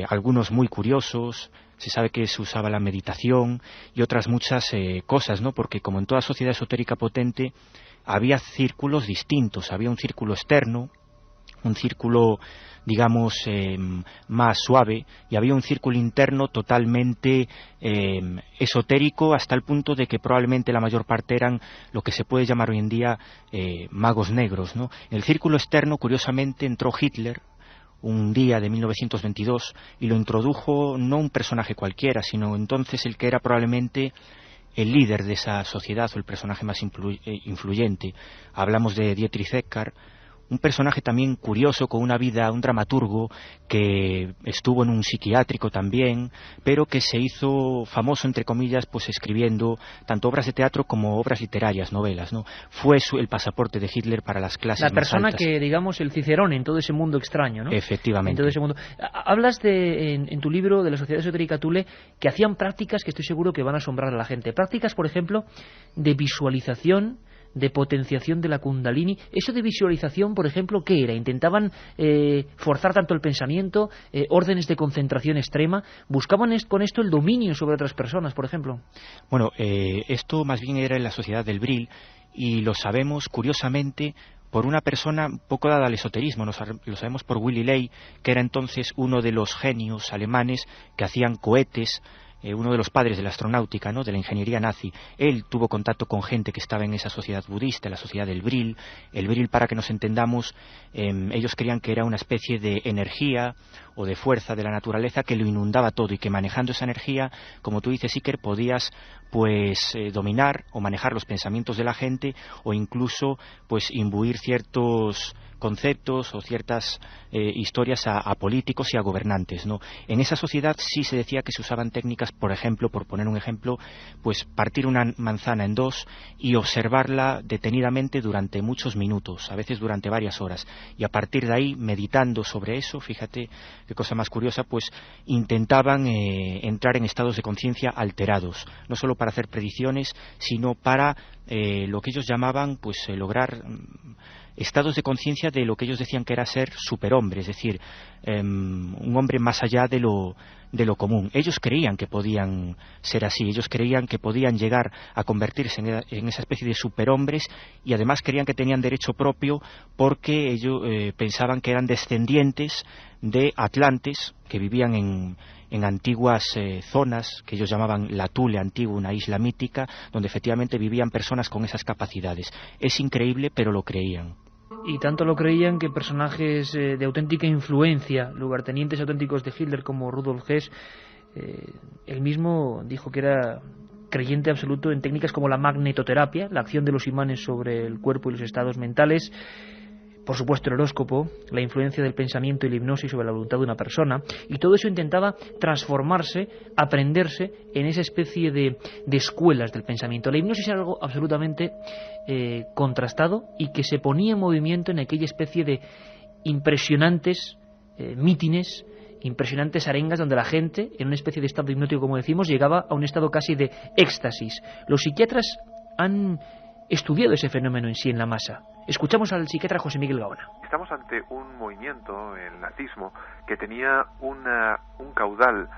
algunos muy curiosos. Se sabe que se usaba la meditación y otras muchas cosas, ¿no? Porque, como en toda sociedad esotérica potente, había círculos distintos. Había un círculo externo, un círculo, digamos, más suave, y había un círculo interno totalmente esotérico, hasta el punto de que probablemente la mayor parte eran lo que se puede llamar hoy en día magos negros, ¿no? En el círculo externo, curiosamente, entró Hitler un día de 1922 y lo introdujo no un personaje cualquiera, sino entonces el que era probablemente el líder de esa sociedad, o el personaje más influyente. Hablamos de Dietrich Eckart, un personaje también curioso, con una vida, un dramaturgo que estuvo en un psiquiátrico también, pero que se hizo famoso, entre comillas, pues escribiendo tanto obras de teatro como obras literarias, novelas, ¿no? Fue el pasaporte de Hitler para las clases más altas. La persona que, digamos, el Cicerone en todo ese mundo extraño, ¿no? Efectivamente. En todo ese mundo. Hablas en tu libro de la Sociedad Esotérica Thule que hacían prácticas que estoy seguro que van a asombrar a la gente. Prácticas, por ejemplo, de visualización, de potenciación de la Kundalini. Eso de visualización, por ejemplo, ¿qué era? ¿Intentaban forzar tanto el pensamiento, órdenes de concentración extrema? ¿Buscaban con esto el dominio sobre otras personas, por ejemplo? Bueno, esto más bien era en la sociedad del Bril, y lo sabemos, curiosamente, por una persona poco dada al esoterismo. Lo sabemos por Willy Ley, que era entonces uno de los genios alemanes que hacían cohetes, uno de los padres de la astronáutica, ¿no?, de la ingeniería nazi. Él tuvo contacto con gente que estaba en esa sociedad budista, la sociedad del Bril. El Bril, para que nos entendamos, ellos creían que era una especie de energía o de fuerza de la naturaleza que lo inundaba todo, y que manejando esa energía, como tú dices, Iker, podías pues dominar o manejar los pensamientos de la gente, o incluso pues imbuir ciertos conceptos o ciertas historias a políticos y a gobernantes, ¿no? En esa sociedad sí se decía que se usaban técnicas, por ejemplo, por poner un ejemplo, pues partir una manzana en dos y observarla detenidamente durante muchos minutos, a veces durante varias horas, y a partir de ahí, meditando sobre eso, fíjate qué cosa más curiosa, pues intentaban entrar en estados de conciencia alterados, no solo para hacer predicciones, sino para lo que ellos llamaban, pues lograr estados de conciencia de lo que ellos decían que era ser superhombre, es decir, un hombre más allá de lo común. Ellos creían que podían ser así, ellos creían que podían llegar a convertirse en esa especie de superhombres, y además creían que tenían derecho propio, porque ellos pensaban que eran descendientes de atlantes que vivían en antiguas zonas que ellos llamaban la Thule antigua, una isla mítica, donde efectivamente vivían personas con esas capacidades. Es increíble, pero lo creían. Y tanto lo creían que personajes de auténtica influencia, lugartenientes auténticos de Hitler como Rudolf Hess, él mismo dijo que era creyente absoluto en técnicas como la magnetoterapia, la acción de los imanes sobre el cuerpo y los estados mentales. por supuesto el horóscopo, la influencia del pensamiento y la hipnosis sobre la voluntad de una persona, y todo eso intentaba transformarse, aprenderse en esa especie de escuelas del pensamiento. La hipnosis era algo absolutamente contrastado y que se ponía en movimiento en aquella especie de impresionantes mítines, impresionantes arengas donde la gente, en una especie de estado hipnótico, como decimos, llegaba a un estado casi de éxtasis. Los psiquiatras han estudiado ese fenómeno en sí en la masa. Escuchamos al psiquiatra José Miguel Gaona. Estamos ante un movimiento, el nazismo, que tenía un caudal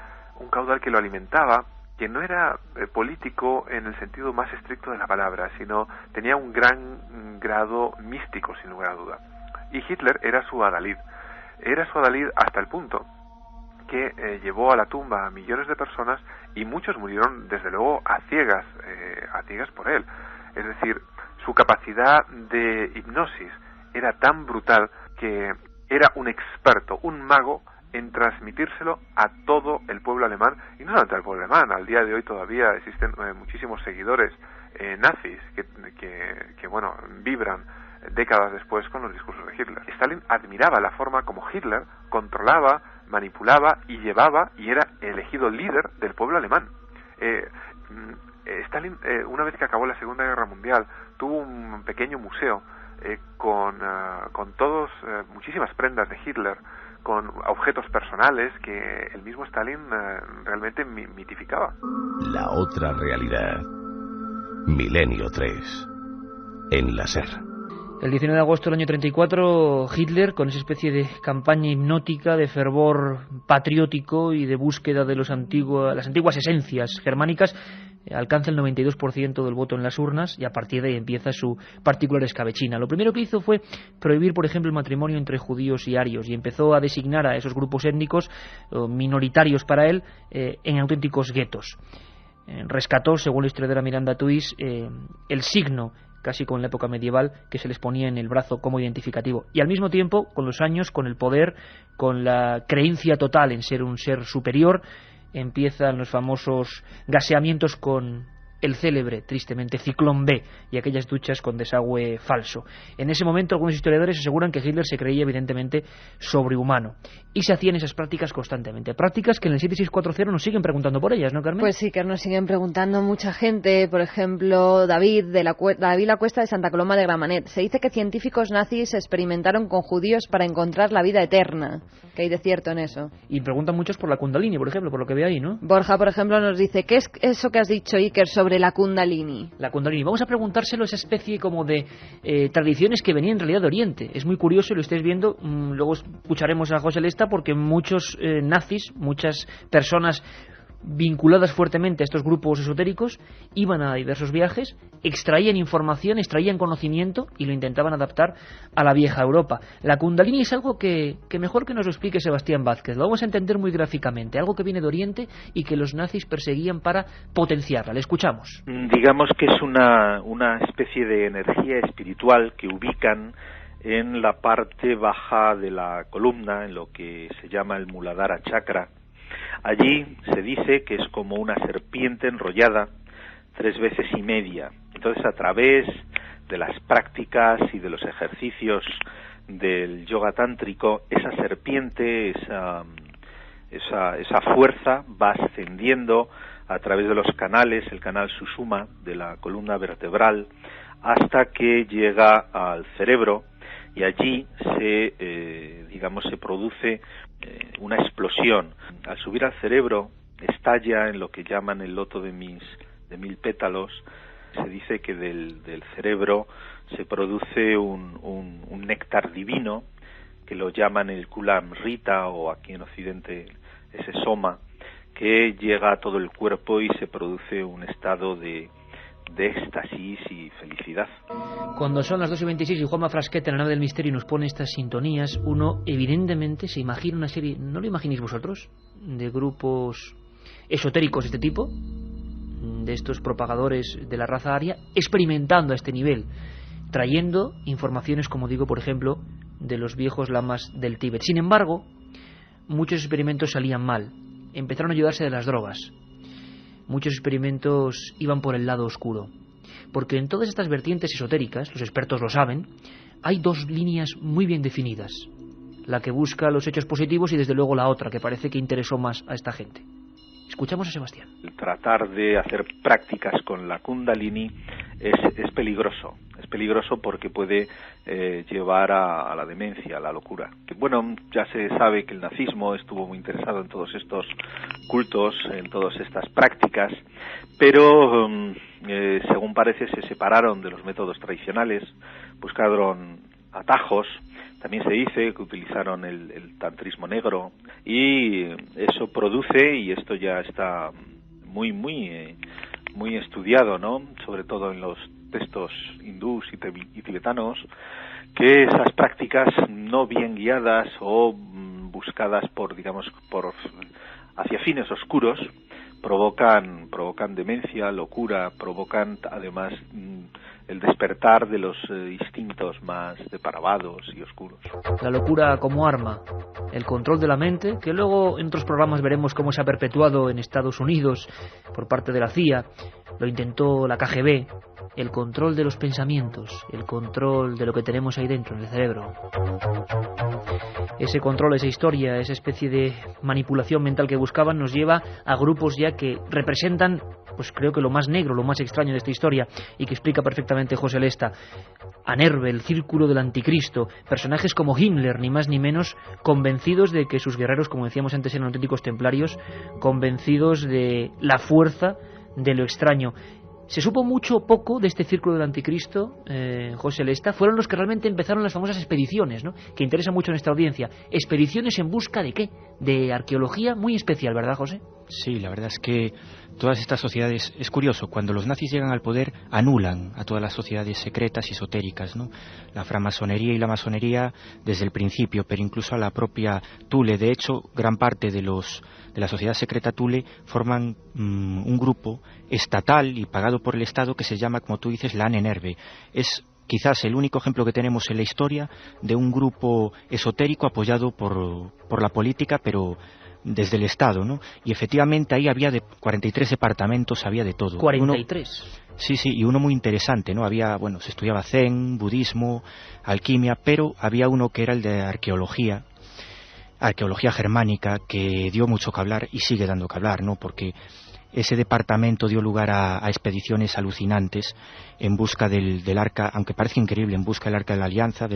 que lo alimentaba, que no era político en el sentido más estricto de la palabra, sino tenía un gran grado místico, sin lugar a duda. Y Hitler era su adalid. Era su adalid hasta el punto que llevó a la tumba a millones de personas y muchos murieron, desde luego, a ciegas por él. Es decir, su capacidad de hipnosis era tan brutal que era un experto, un mago en transmitírselo a todo el pueblo alemán, y no solamente al pueblo alemán. Al día de hoy todavía existen muchísimos seguidores nazis que bueno, vibran décadas después con los discursos de Hitler. Stalin admiraba la forma como Hitler controlaba, manipulaba y llevaba y era elegido líder del pueblo alemán. Stalin, una vez que acabó la Segunda Guerra Mundial, tuvo un pequeño museo con muchísimas prendas de Hitler, con objetos personales que el mismo Stalin realmente mitificaba. La otra realidad. Milenio 3. En la SER. El 19 de agosto del año 34, Hitler, con esa especie de campaña hipnótica, de fervor patriótico y de búsqueda de las antiguas esencias germánicas, alcanza el 92% del voto en las urnas y a partir de ahí empieza su particular escabechina. Lo primero que hizo fue prohibir, por ejemplo, el matrimonio entre judíos y arios y empezó a designar a esos grupos étnicos minoritarios para él en auténticos guetos. Rescató, según la historiadora Miranda Tuis, el signo, casi con la época medieval, que se les ponía en el brazo como identificativo. Y al mismo tiempo, con los años, con el poder, con la creencia total en ser un ser superior, empiezan los famosos gaseamientos con el célebre, tristemente, Ciclón B y aquellas duchas con desagüe falso. En ese momento algunos historiadores aseguran que Hitler se creía evidentemente sobrehumano y se hacían esas prácticas constantemente, prácticas que en el 7640 nos siguen preguntando por ellas, ¿no, Carmen? Pues sí, que nos siguen preguntando mucha gente, por ejemplo David La Cuesta de Santa Coloma de Gramenet. Se dice que científicos nazis experimentaron con judíos para encontrar la vida eterna. ¿Qué hay de cierto en eso? Y preguntan muchos por la Kundalini, por ejemplo, por lo que ve ahí, ¿no? Borja, por ejemplo, nos dice, ¿qué es eso que has dicho, Iker, sobre la Kundalini? La Kundalini. Vamos a preguntárselo a esa especie como de tradiciones que venían en realidad de Oriente. Es muy curioso, lo estáis viendo, luego escucharemos a José Lesta, porque muchos nazis, muchas personas vinculadas fuertemente a estos grupos esotéricos, iban a diversos viajes, extraían información, extraían conocimiento y lo intentaban adaptar a la vieja Europa. La Kundalini es algo que mejor que nos lo explique Sebastián Vázquez. Lo vamos a entender muy gráficamente, algo que viene de Oriente y que los nazis perseguían para potenciarla. Le escuchamos. Digamos que es una especie de energía espiritual que ubican en la parte baja de la columna, en lo que se llama el Muladhara Chakra. Allí se dice que es como una serpiente enrollada 3 veces y media. Entonces, a través de las prácticas y de los ejercicios del yoga tántrico, esa serpiente, esa fuerza va ascendiendo a través de los canales, el canal Sushumna de la columna vertebral, hasta que llega al cerebro y allí se produce una explosión. Al subir al cerebro estalla en lo que llaman el loto de 1000 pétalos. Se dice que del cerebro se produce un néctar divino que lo llaman el Kulamrita, o aquí en Occidente ese soma, que llega a todo el cuerpo y se produce un estado de éxtasis y felicidad. Cuando son las 2:26 y Juanma Frasqueta en la nave del misterio nos pone estas sintonías, uno evidentemente se imagina una serie, ¿no lo imagináis vosotros?, de grupos esotéricos de este tipo, de estos propagadores de la raza aria, experimentando a este nivel, trayendo informaciones, como digo, por ejemplo, de los viejos lamas del Tíbet. Sin embargo, muchos experimentos salían mal, empezaron a ayudarse de las drogas. Muchos experimentos iban por el lado oscuro, porque en todas estas vertientes esotéricas, los expertos lo saben, hay dos líneas muy bien definidas. La que busca los hechos positivos y desde luego la otra, que parece que interesó más a esta gente. Escuchamos a Sebastián. Tratar de hacer prácticas con la Kundalini es peligroso. Es peligroso porque puede llevar a la demencia, a la locura. Bueno, ya se sabe que el nazismo estuvo muy interesado en todos estos cultos, en todas estas prácticas, pero según parece se separaron de los métodos tradicionales, buscaron atajos. También se dice que utilizaron el tantrismo negro y eso produce, y esto ya está muy estudiado, ¿no? Sobre todo en los textos hindús y tibetanos, que esas prácticas no bien guiadas o buscadas hacia fines oscuros provocan demencia, locura, provocan además el despertar de los instintos más depravados y oscuros. La locura como arma, el control de la mente, que luego en otros programas veremos cómo se ha perpetuado en Estados Unidos por parte de la CIA, lo intentó la KGB, el control de los pensamientos, el control de lo que tenemos ahí dentro, en el cerebro. Ese control, esa historia, esa especie de manipulación mental que buscaban nos lleva a grupos ya que representan, pues creo que lo más negro, lo más extraño de esta historia y que explica perfectamente José Lesta. A Nerve, el círculo del anticristo, personajes como Himmler, ni más ni menos, convencidos de que sus guerreros, como decíamos antes, eran auténticos templarios, convencidos de la fuerza de lo extraño. Se supo mucho o poco de este círculo del anticristo, José Lesta. Fueron los que realmente empezaron las famosas expediciones, ¿no?, que interesan mucho a nuestra audiencia. Expediciones en busca de ¿qué? De arqueología muy especial, ¿verdad, José? Sí, la verdad es que todas estas sociedades, es curioso, cuando los nazis llegan al poder anulan a todas las sociedades secretas y esotéricas, ¿no? La francmasonería y la masonería desde el principio, pero incluso a la propia Thule. De hecho, gran parte de la sociedad secreta Thule forman un grupo estatal y pagado por el Estado que se llama, como tú dices, la Nerve. Es quizás el único ejemplo que tenemos en la historia de un grupo esotérico apoyado por la política, pero desde el Estado, ¿no? Y efectivamente ahí había 43 departamentos, había de todo. 43. Sí, y uno muy interesante, ¿no? Se estudiaba Zen, budismo, alquimia, pero había uno que era el de arqueología germánica, que dio mucho que hablar y sigue dando que hablar, ¿no? Porque ese departamento dio lugar a expediciones alucinantes en busca del arca, aunque parece increíble, en busca del arca de la alianza,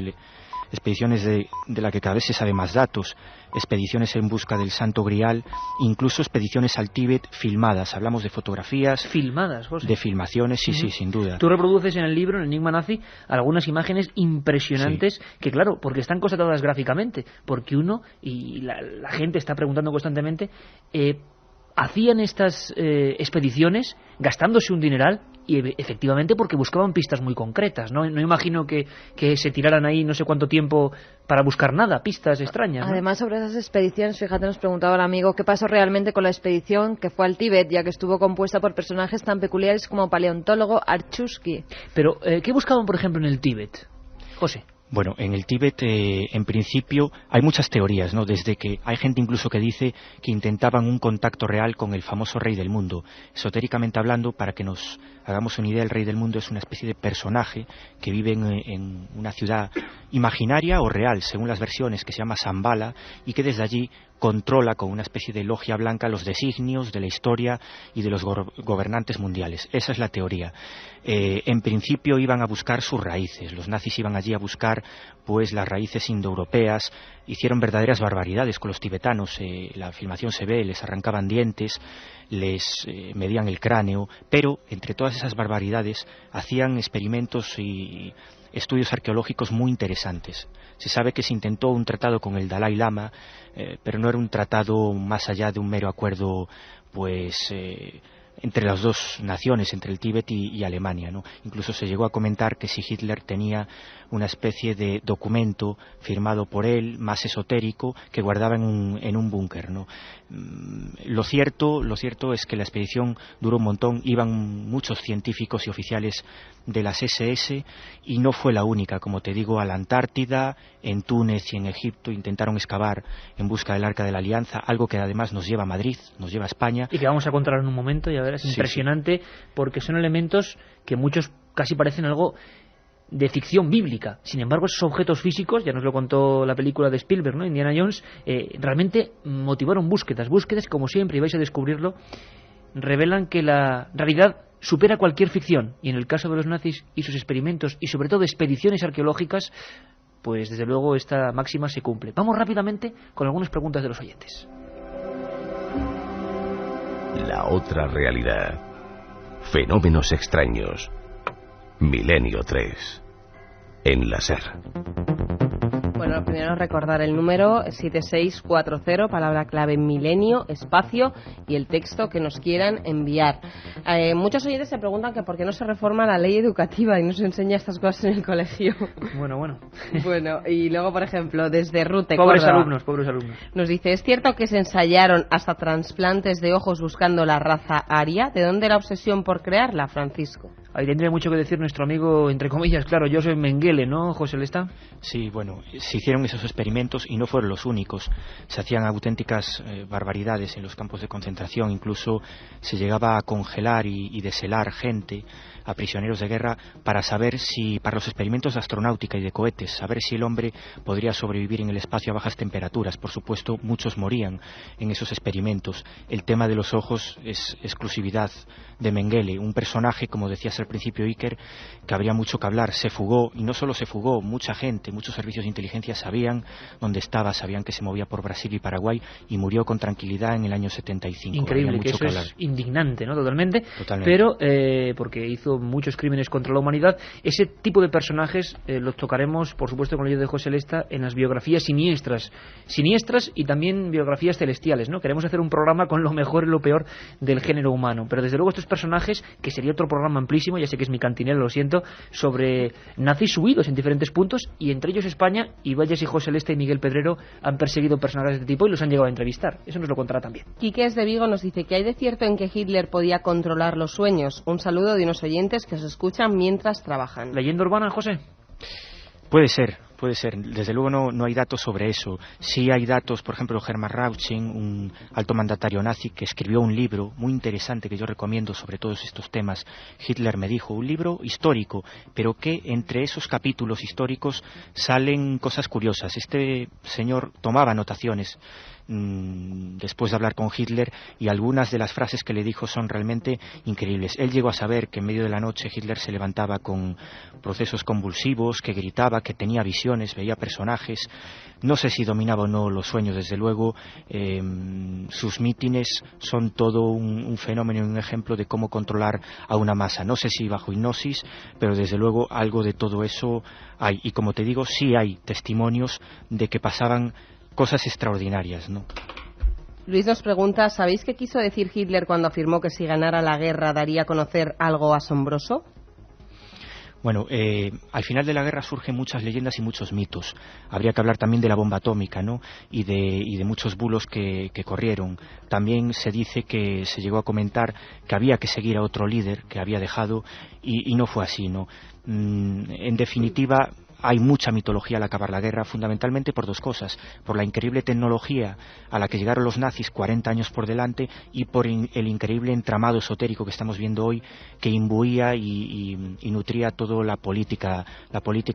expediciones de la que cada vez se sabe más datos, expediciones en busca del Santo Grial, incluso expediciones al Tíbet filmadas. Hablamos de fotografías, filmadas, José, de filmaciones, sí, sin duda. Tú reproduces en el libro, en el Enigma Nazi, algunas imágenes impresionantes, que claro, porque están constatadas gráficamente, porque uno, y la gente está preguntando constantemente, hacían estas expediciones gastándose un dineral y efectivamente porque buscaban pistas muy concretas, ¿no? No imagino que se tiraran ahí no sé cuánto tiempo para buscar nada, pistas extrañas, ¿no? Además, sobre esas expediciones, fíjate, nos preguntaba el amigo qué pasó realmente con la expedición que fue al Tíbet, ya que estuvo compuesta por personajes tan peculiares como paleontólogo Archusky. Pero, ¿qué buscaban, por ejemplo, en el Tíbet, José? Bueno, en el Tíbet, en principio, hay muchas teorías, ¿no? Desde que hay gente incluso que dice que intentaban un contacto real con el famoso rey del mundo. Esotéricamente hablando, para que nos hagamos una idea, el rey del mundo es una especie de personaje que vive en una ciudad imaginaria o real, según las versiones, que se llama Shambhala, y que desde allí controla con una especie de logia blanca los designios de la historia y de los gobernantes mundiales. Esa es la teoría. En principio iban a buscar sus raíces. Los nazis iban allí a buscar pues las raíces indoeuropeas. Hicieron verdaderas barbaridades con los tibetanos. La filmación se ve, les arrancaban dientes, les medían el cráneo, pero entre todas esas barbaridades hacían experimentos y estudios arqueológicos muy interesantes. Se sabe que se intentó un tratado con el Dalai Lama, pero no era un tratado más allá de un mero acuerdo entre las dos naciones, entre el Tíbet y Alemania, ¿no? Incluso se llegó a comentar que si Hitler tenía una especie de documento firmado por él, más esotérico, que guardaba en un búnker, ¿no? Lo cierto es que la expedición duró un montón, iban muchos científicos y oficiales de las SS y no fue la única. Como te digo, a la Antártida, en Túnez y en Egipto intentaron excavar en busca del Arca de la Alianza, algo que además nos lleva a Madrid, nos lleva a España. Y que vamos a controlar en un momento, y a ver, es impresionante, porque son elementos que muchos casi parecen algo de ficción bíblica. Sin embargo, esos objetos físicos, ya nos lo contó la película de Spielberg, ¿no?, Indiana Jones, realmente motivaron búsquedas como siempre, y vais a descubrirlo, revelan que la realidad supera cualquier ficción, y en el caso de los nazis y sus experimentos, y sobre todo expediciones arqueológicas, pues desde luego esta máxima se cumple. Vamos rápidamente con algunas preguntas de los oyentes. La otra realidad. Fenómenos extraños. Milenio 3. En la SER. Bueno, primero recordar el número 7640, palabra clave milenio, espacio y el texto que nos quieran enviar. Muchos oyentes se preguntan que por qué no se reforma la ley educativa y no se enseña estas cosas en el colegio. Bueno. Bueno, y luego, por ejemplo, desde Rute, pobres Córdoba, alumnos. Nos dice, ¿es cierto que se ensayaron hasta trasplantes de ojos buscando la raza aria? ¿De dónde la obsesión por crearla, Francisco? Ahí tendría mucho que decir nuestro amigo, entre comillas, claro, Joseph Mengele, ¿no, José Lesta? Sí, bueno, se hicieron esos experimentos y no fueron los únicos. Se hacían auténticas barbaridades en los campos de concentración, incluso se llegaba a congelar y deshelar gente, a prisioneros de guerra, para los experimentos de astronáutica y de cohetes, saber si el hombre podría sobrevivir en el espacio a bajas temperaturas. Por supuesto, muchos morían en esos experimentos. El tema de los ojos es exclusividad de Mengele, un personaje, como decías al principio, Iker, que habría mucho que hablar. Se fugó, y no solo se fugó, mucha gente, muchos servicios de inteligencia sabían dónde estaba, sabían que se movía por Brasil y Paraguay, y murió con tranquilidad en el año 75. Increíble, que eso es indignante, ¿no? Totalmente. Pero, porque hizo muchos crímenes contra la humanidad. Ese tipo de personajes los tocaremos, por supuesto, con el ayuda de José Lesta, en las biografías siniestras y también biografías celestiales, ¿no? Queremos hacer un programa con lo mejor y lo peor del género humano, pero desde luego estos personajes, que sería otro programa amplísimo, ya sé que es mi cantinero, lo siento, sobre nazis subidos en diferentes puntos, y entre ellos España, y Valles y José Lesta y Miguel Pedrero han perseguido personajes de este tipo y los han llegado a entrevistar. Eso nos lo contará también. Quique de Vigo nos dice que hay de cierto en que Hitler podía controlar los sueños. Un saludo de unos oyentes que os escuchan mientras trabajan. ¿Leyenda urbana, José? Puede ser. Desde luego no hay datos sobre eso. Sí hay datos, por ejemplo, Hermann Rausching, un alto mandatario nazi, que escribió un libro muy interesante que yo recomiendo sobre todos estos temas. Hitler me dijo, un libro histórico, pero que entre esos capítulos históricos salen cosas curiosas. Este señor tomaba anotaciones después de hablar con Hitler, y algunas de las frases que le dijo son realmente increíbles. Él llegó a saber que en medio de la noche Hitler se levantaba con procesos convulsivos, que gritaba, que tenía visiones, veía personajes. No sé si dominaba o no los sueños, desde luego. Sus mítines son todo un fenómeno y un ejemplo de cómo controlar a una masa. No sé si bajo hipnosis, pero desde luego algo de todo eso hay. Y como te digo, sí hay testimonios de que pasaban cosas extraordinarias, ¿no? Luis nos pregunta, ¿sabéis qué quiso decir Hitler cuando afirmó que si ganara la guerra daría a conocer algo asombroso? Bueno, al final de la guerra surgen muchas leyendas y muchos mitos. Habría que hablar también de la bomba atómica, ¿no? Y de muchos bulos que corrieron. También se dice que se llegó a comentar que había que seguir a otro líder que había dejado, y no fue así, ¿no? En definitiva, hay mucha mitología al acabar la guerra, fundamentalmente por dos cosas: por la increíble tecnología a la que llegaron los nazis 40 años por delante, y por el increíble entramado esotérico que estamos viendo hoy, que imbuía y nutría toda la política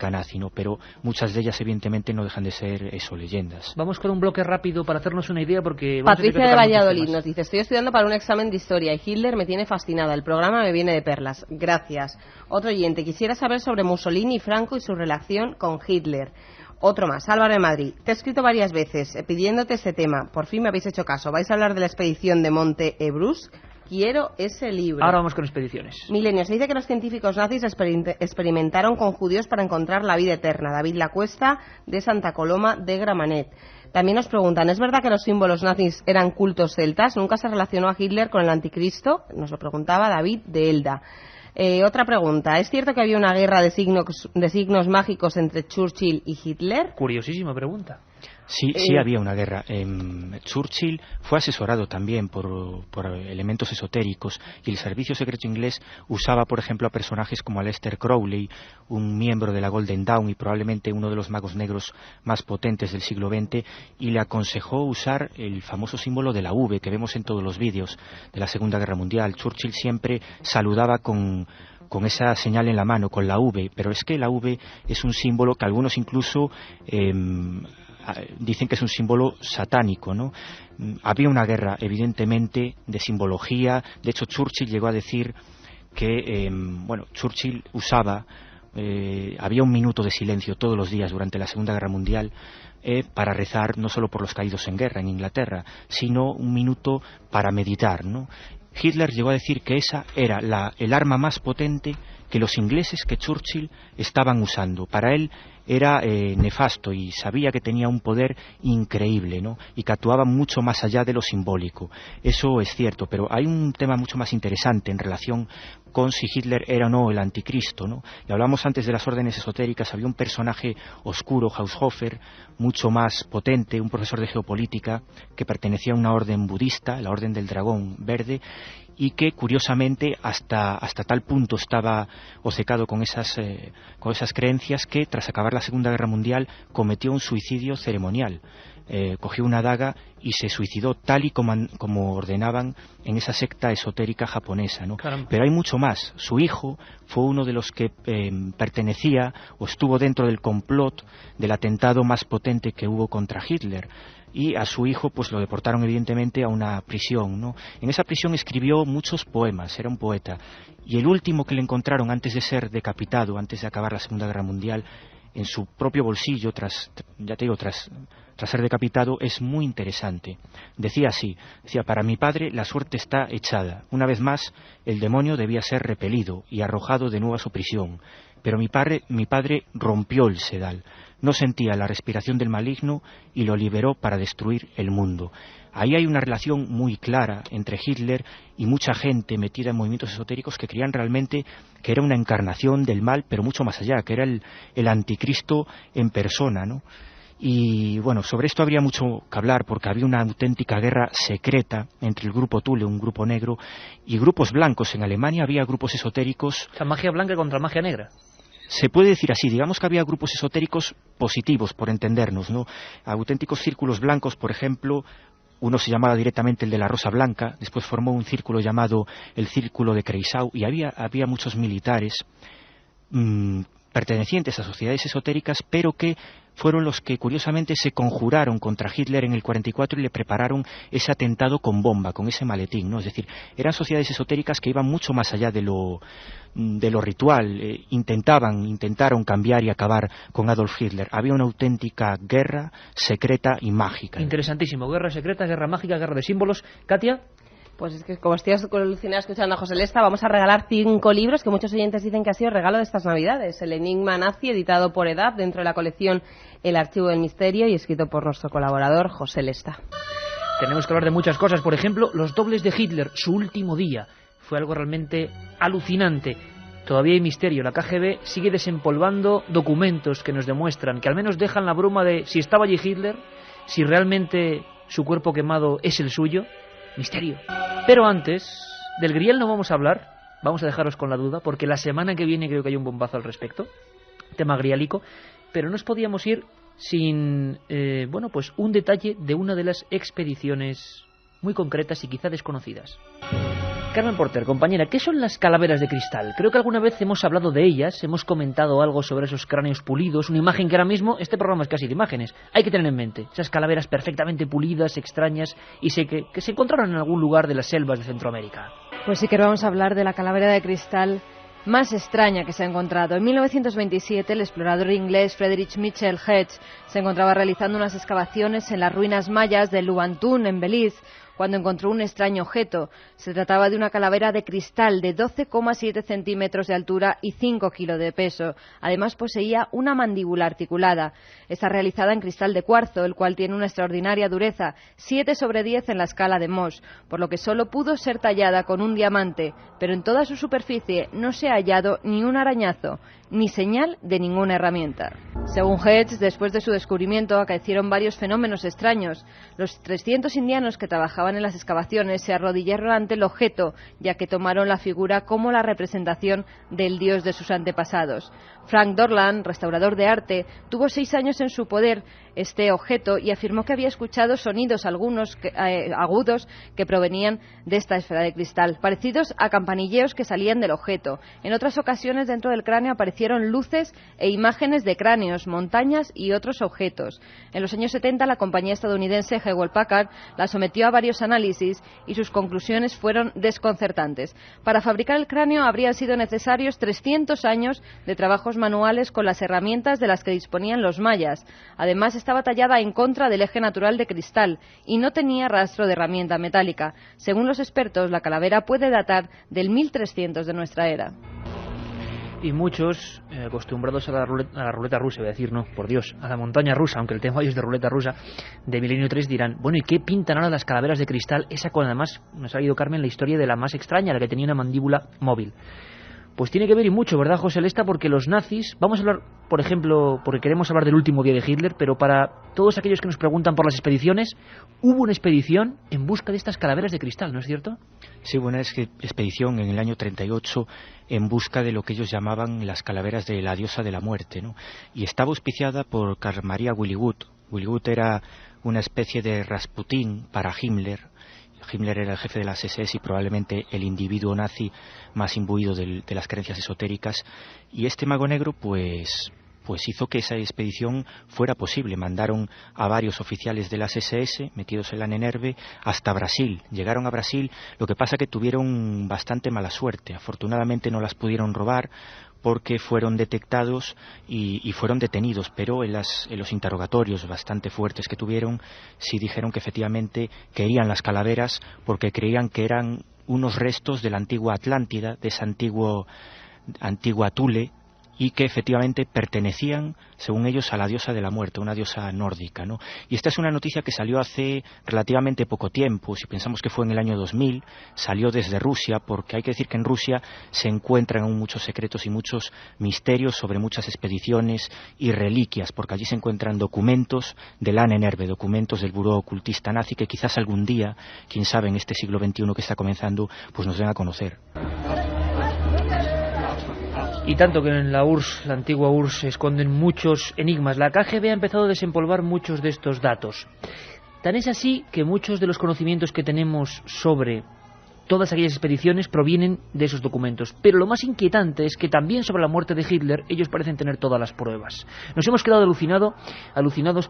nazi, ¿no? Pero muchas de ellas evidentemente no dejan de ser eso, leyendas. Vamos con un bloque rápido para hacernos una idea, porque Patricia de Valladolid nos dice: estoy estudiando para un examen de historia y Hitler me tiene fascinada, el programa me viene de perlas. Gracias. Otro oyente: quisiera saber sobre Mussolini, Franco y su relación con Hitler. Otro más, Álvaro de Madrid: te he escrito varias veces pidiéndote este tema, por fin me habéis hecho caso. ¿Vais a hablar de la expedición de Monte Ebrus? Quiero ese libro. Ahora vamos con expediciones. Milenio, se dice que los científicos nazis experimentaron con judíos para encontrar la vida eterna. David Lacuesta, de Santa Coloma de Gramenet. También nos preguntan, ¿es verdad que los símbolos nazis eran cultos celtas? ¿Nunca se relacionó a Hitler con el anticristo? Nos lo preguntaba David de Elda. Otra pregunta, ¿es cierto que había una guerra de signos mágicos entre Churchill y Hitler? Curiosísima pregunta. Sí, había una guerra. Churchill fue asesorado también por elementos esotéricos, y el servicio secreto inglés usaba, por ejemplo, a personajes como Aleister Crowley, un miembro de la Golden Dawn y probablemente uno de los magos negros más potentes del siglo XX, y le aconsejó usar el famoso símbolo de la V que vemos en todos los vídeos de la Segunda Guerra Mundial. Churchill siempre saludaba con con esa señal en la mano, con la V, pero es que la V es un símbolo que algunos incluso dicen que es un símbolo satánico, ¿no? Había una guerra, evidentemente, de simbología. De hecho, Churchill llegó a decir que, Churchill usaba, había un minuto de silencio todos los días durante la Segunda Guerra Mundial para rezar no solo por los caídos en guerra en Inglaterra, sino un minuto para meditar, ¿no? Hitler llegó a decir que esa era el arma más potente que los ingleses, que Churchill estaban usando. Para él era nefasto y sabía que tenía un poder increíble, ¿no? Y que actuaba mucho más allá de lo simbólico. Eso es cierto, pero hay un tema mucho más interesante en relación con si Hitler era o no el anticristo, ¿no? Y hablamos antes de las órdenes esotéricas. Había un personaje oscuro, Haushofer, mucho más potente, un profesor de geopolítica que pertenecía a una orden budista, la Orden del Dragón Verde, y que curiosamente hasta tal punto estaba obcecado con esas creencias que tras acabar la Segunda Guerra Mundial cometió un suicidio ceremonial. Cogió una daga y se suicidó tal y como ordenaban en esa secta esotérica japonesa, ¿no? Pero hay mucho más. Su hijo fue uno de los que pertenecía o estuvo dentro del complot del atentado más potente que hubo contra Hitler. Y a su hijo pues lo deportaron evidentemente a una prisión, ¿no? En esa prisión escribió muchos poemas, era un poeta. Y el último que le encontraron antes de ser decapitado, antes de acabar la Segunda Guerra Mundial, en su propio bolsillo, tras ser decapitado, es muy interesante. Decía así, para mi padre la suerte está echada. Una vez más, el demonio debía ser repelido y arrojado de nuevo a su prisión. Pero mi padre rompió el sedal. No sentía la respiración del maligno y lo liberó para destruir el mundo. Ahí hay una relación muy clara entre Hitler y mucha gente metida en movimientos esotéricos que creían realmente que era una encarnación del mal, pero mucho más allá, que era el anticristo en persona, ¿no? Y bueno, sobre esto habría mucho que hablar porque había una auténtica guerra secreta entre el grupo Thule, un grupo negro, y grupos blancos. En Alemania había grupos esotéricos. O sea, magia blanca contra magia negra. Se puede decir así, digamos que había grupos esotéricos positivos, por entendernos, ¿no? Auténticos círculos blancos, por ejemplo. Uno se llamaba directamente el de la Rosa Blanca, después formó un círculo llamado el Círculo de Kreisau, y había muchos militares pertenecientes a sociedades esotéricas, pero que fueron los que curiosamente se conjuraron contra Hitler en el 44 y le prepararon ese atentado con bomba, con ese maletín, ¿no? Es decir, eran sociedades esotéricas que iban mucho más allá de lo ritual. Intentaron cambiar y acabar con Adolf Hitler. Había una auténtica guerra secreta y mágica. Interesantísimo, guerra secreta, guerra mágica, guerra de símbolos. Katia. Pues es que como estoy alucinada escuchando a José Lesta, vamos a regalar 5 libros que muchos oyentes dicen que ha sido regalo de estas Navidades. El Enigma Nazi, editado por EDAP, dentro de la colección El Archivo del Misterio, y escrito por nuestro colaborador José Lesta. Tenemos que hablar de muchas cosas, por ejemplo, los dobles de Hitler, su último día. Fue algo realmente alucinante. Todavía hay misterio. La KGB sigue desempolvando documentos que nos demuestran, que al menos dejan la bruma de si estaba allí Hitler, si realmente su cuerpo quemado es el suyo. Misterio. Pero antes, del Grial no vamos a hablar, vamos a dejaros con la duda, porque la semana que viene creo que hay un bombazo al respecto, tema griálico, pero no os podíamos ir sin, pues un detalle de una de las expediciones muy concretas y quizá desconocidas. Carmen Porter, compañera, ¿qué son las calaveras de cristal? Creo que alguna vez hemos hablado de ellas, hemos comentado algo sobre esos cráneos pulidos, una imagen que ahora mismo, este programa es casi de imágenes, hay que tener en mente, esas calaveras perfectamente pulidas, extrañas, y sé que se encontraron en algún lugar de las selvas de Centroamérica. Pues sí que vamos a hablar de la calavera de cristal más extraña que se ha encontrado. En 1927, el explorador inglés Friedrich Mitchell Hedge se encontraba realizando unas excavaciones en las ruinas mayas de Lubantún, en Belice, cuando encontró un extraño objeto. Se trataba de una calavera de cristal de 12,7 centímetros de altura y 5 kilos de peso. Además poseía una mandíbula articulada. Está realizada en cristal de cuarzo, el cual tiene una extraordinaria dureza, 7/10 en la escala de Mohs, por lo que solo pudo ser tallada con un diamante, pero en toda su superficie no se ha hallado ni un arañazo, ni señal de ninguna herramienta. Según Hedge, después de su descubrimiento acaecieron varios fenómenos extraños. Los 300 indianos que trabajaban trabajaban en las excavaciones se arrodillaron ante el objeto, ya que tomaron la figura como la representación del dios de sus antepasados. Frank Dorland, restaurador de arte, tuvo 6 años en su poder este objeto y afirmó que había escuchado sonidos agudos que provenían de esta esfera de cristal, parecidos a campanilleos que salían del objeto. En otras ocasiones dentro del cráneo aparecieron luces e imágenes de cráneos, montañas y otros objetos. En los años 70 la compañía estadounidense Hewlett-Packard la sometió a varios análisis y sus conclusiones fueron desconcertantes. Para fabricar el cráneo habrían sido necesarios 300 años de trabajos manuales con las herramientas de las que disponían los mayas. Además estaba tallada en contra del eje natural de cristal y no tenía rastro de herramienta metálica. Según los expertos, la calavera puede datar del 1300 de nuestra era. Y muchos, acostumbrados a la ruleta rusa, voy a decir, no, por Dios, a la montaña rusa, aunque el tema hoy es de ruleta rusa, de Milenio 3, dirán, bueno, ¿y qué pintan ahora las calaveras de cristal? Esa con, además, nos ha ido Carmen la historia de la más extraña, la que tenía una mandíbula móvil. Pues tiene que ver y mucho, ¿verdad, José Lesta? Porque los nazis, vamos a hablar, por ejemplo, porque queremos hablar del último día de Hitler, pero para todos aquellos que nos preguntan por las expediciones, hubo una expedición en busca de estas calaveras de cristal, ¿no es cierto? Sí, hubo una expedición en el año 38 en busca de lo que ellos llamaban las calaveras de la diosa de la muerte, ¿no? Y estaba auspiciada por Carl Maria Willigut. Willigut era una especie de Rasputín para Himmler. Himmler era el jefe de las SS y probablemente el individuo nazi más imbuido de las creencias esotéricas, y este mago negro pues hizo que esa expedición fuera posible. Mandaron a varios oficiales de las SS metidos en la Nenerve hasta Brasil. Llegaron a Brasil, lo que pasa que tuvieron bastante mala suerte. Afortunadamente no las pudieron robar porque fueron detectados y fueron detenidos, pero en los interrogatorios bastante fuertes que tuvieron, sí dijeron que efectivamente querían las calaveras porque creían que eran unos restos de la antigua Atlántida, de esa antigua Thule, y que efectivamente pertenecían, según ellos, a la diosa de la muerte, una diosa nórdica, ¿no? Y esta es una noticia que salió hace relativamente poco tiempo. Si pensamos que fue en el año 2000, salió desde Rusia, porque hay que decir que en Rusia se encuentran aún muchos secretos y muchos misterios sobre muchas expediciones y reliquias, porque allí se encuentran documentos de la Nenerve, documentos del buró ocultista nazi, que quizás algún día, quién sabe, en este siglo XXI que está comenzando, pues nos den a conocer. Y tanto que en la URSS, la antigua URSS, se esconden muchos enigmas. La KGB ha empezado a desempolvar muchos de estos datos. Tan es así que muchos de los conocimientos que tenemos sobre todas aquellas expediciones provienen de esos documentos. Pero lo más inquietante es que también sobre la muerte de Hitler ellos parecen tener todas las pruebas. Nos hemos quedado alucinados,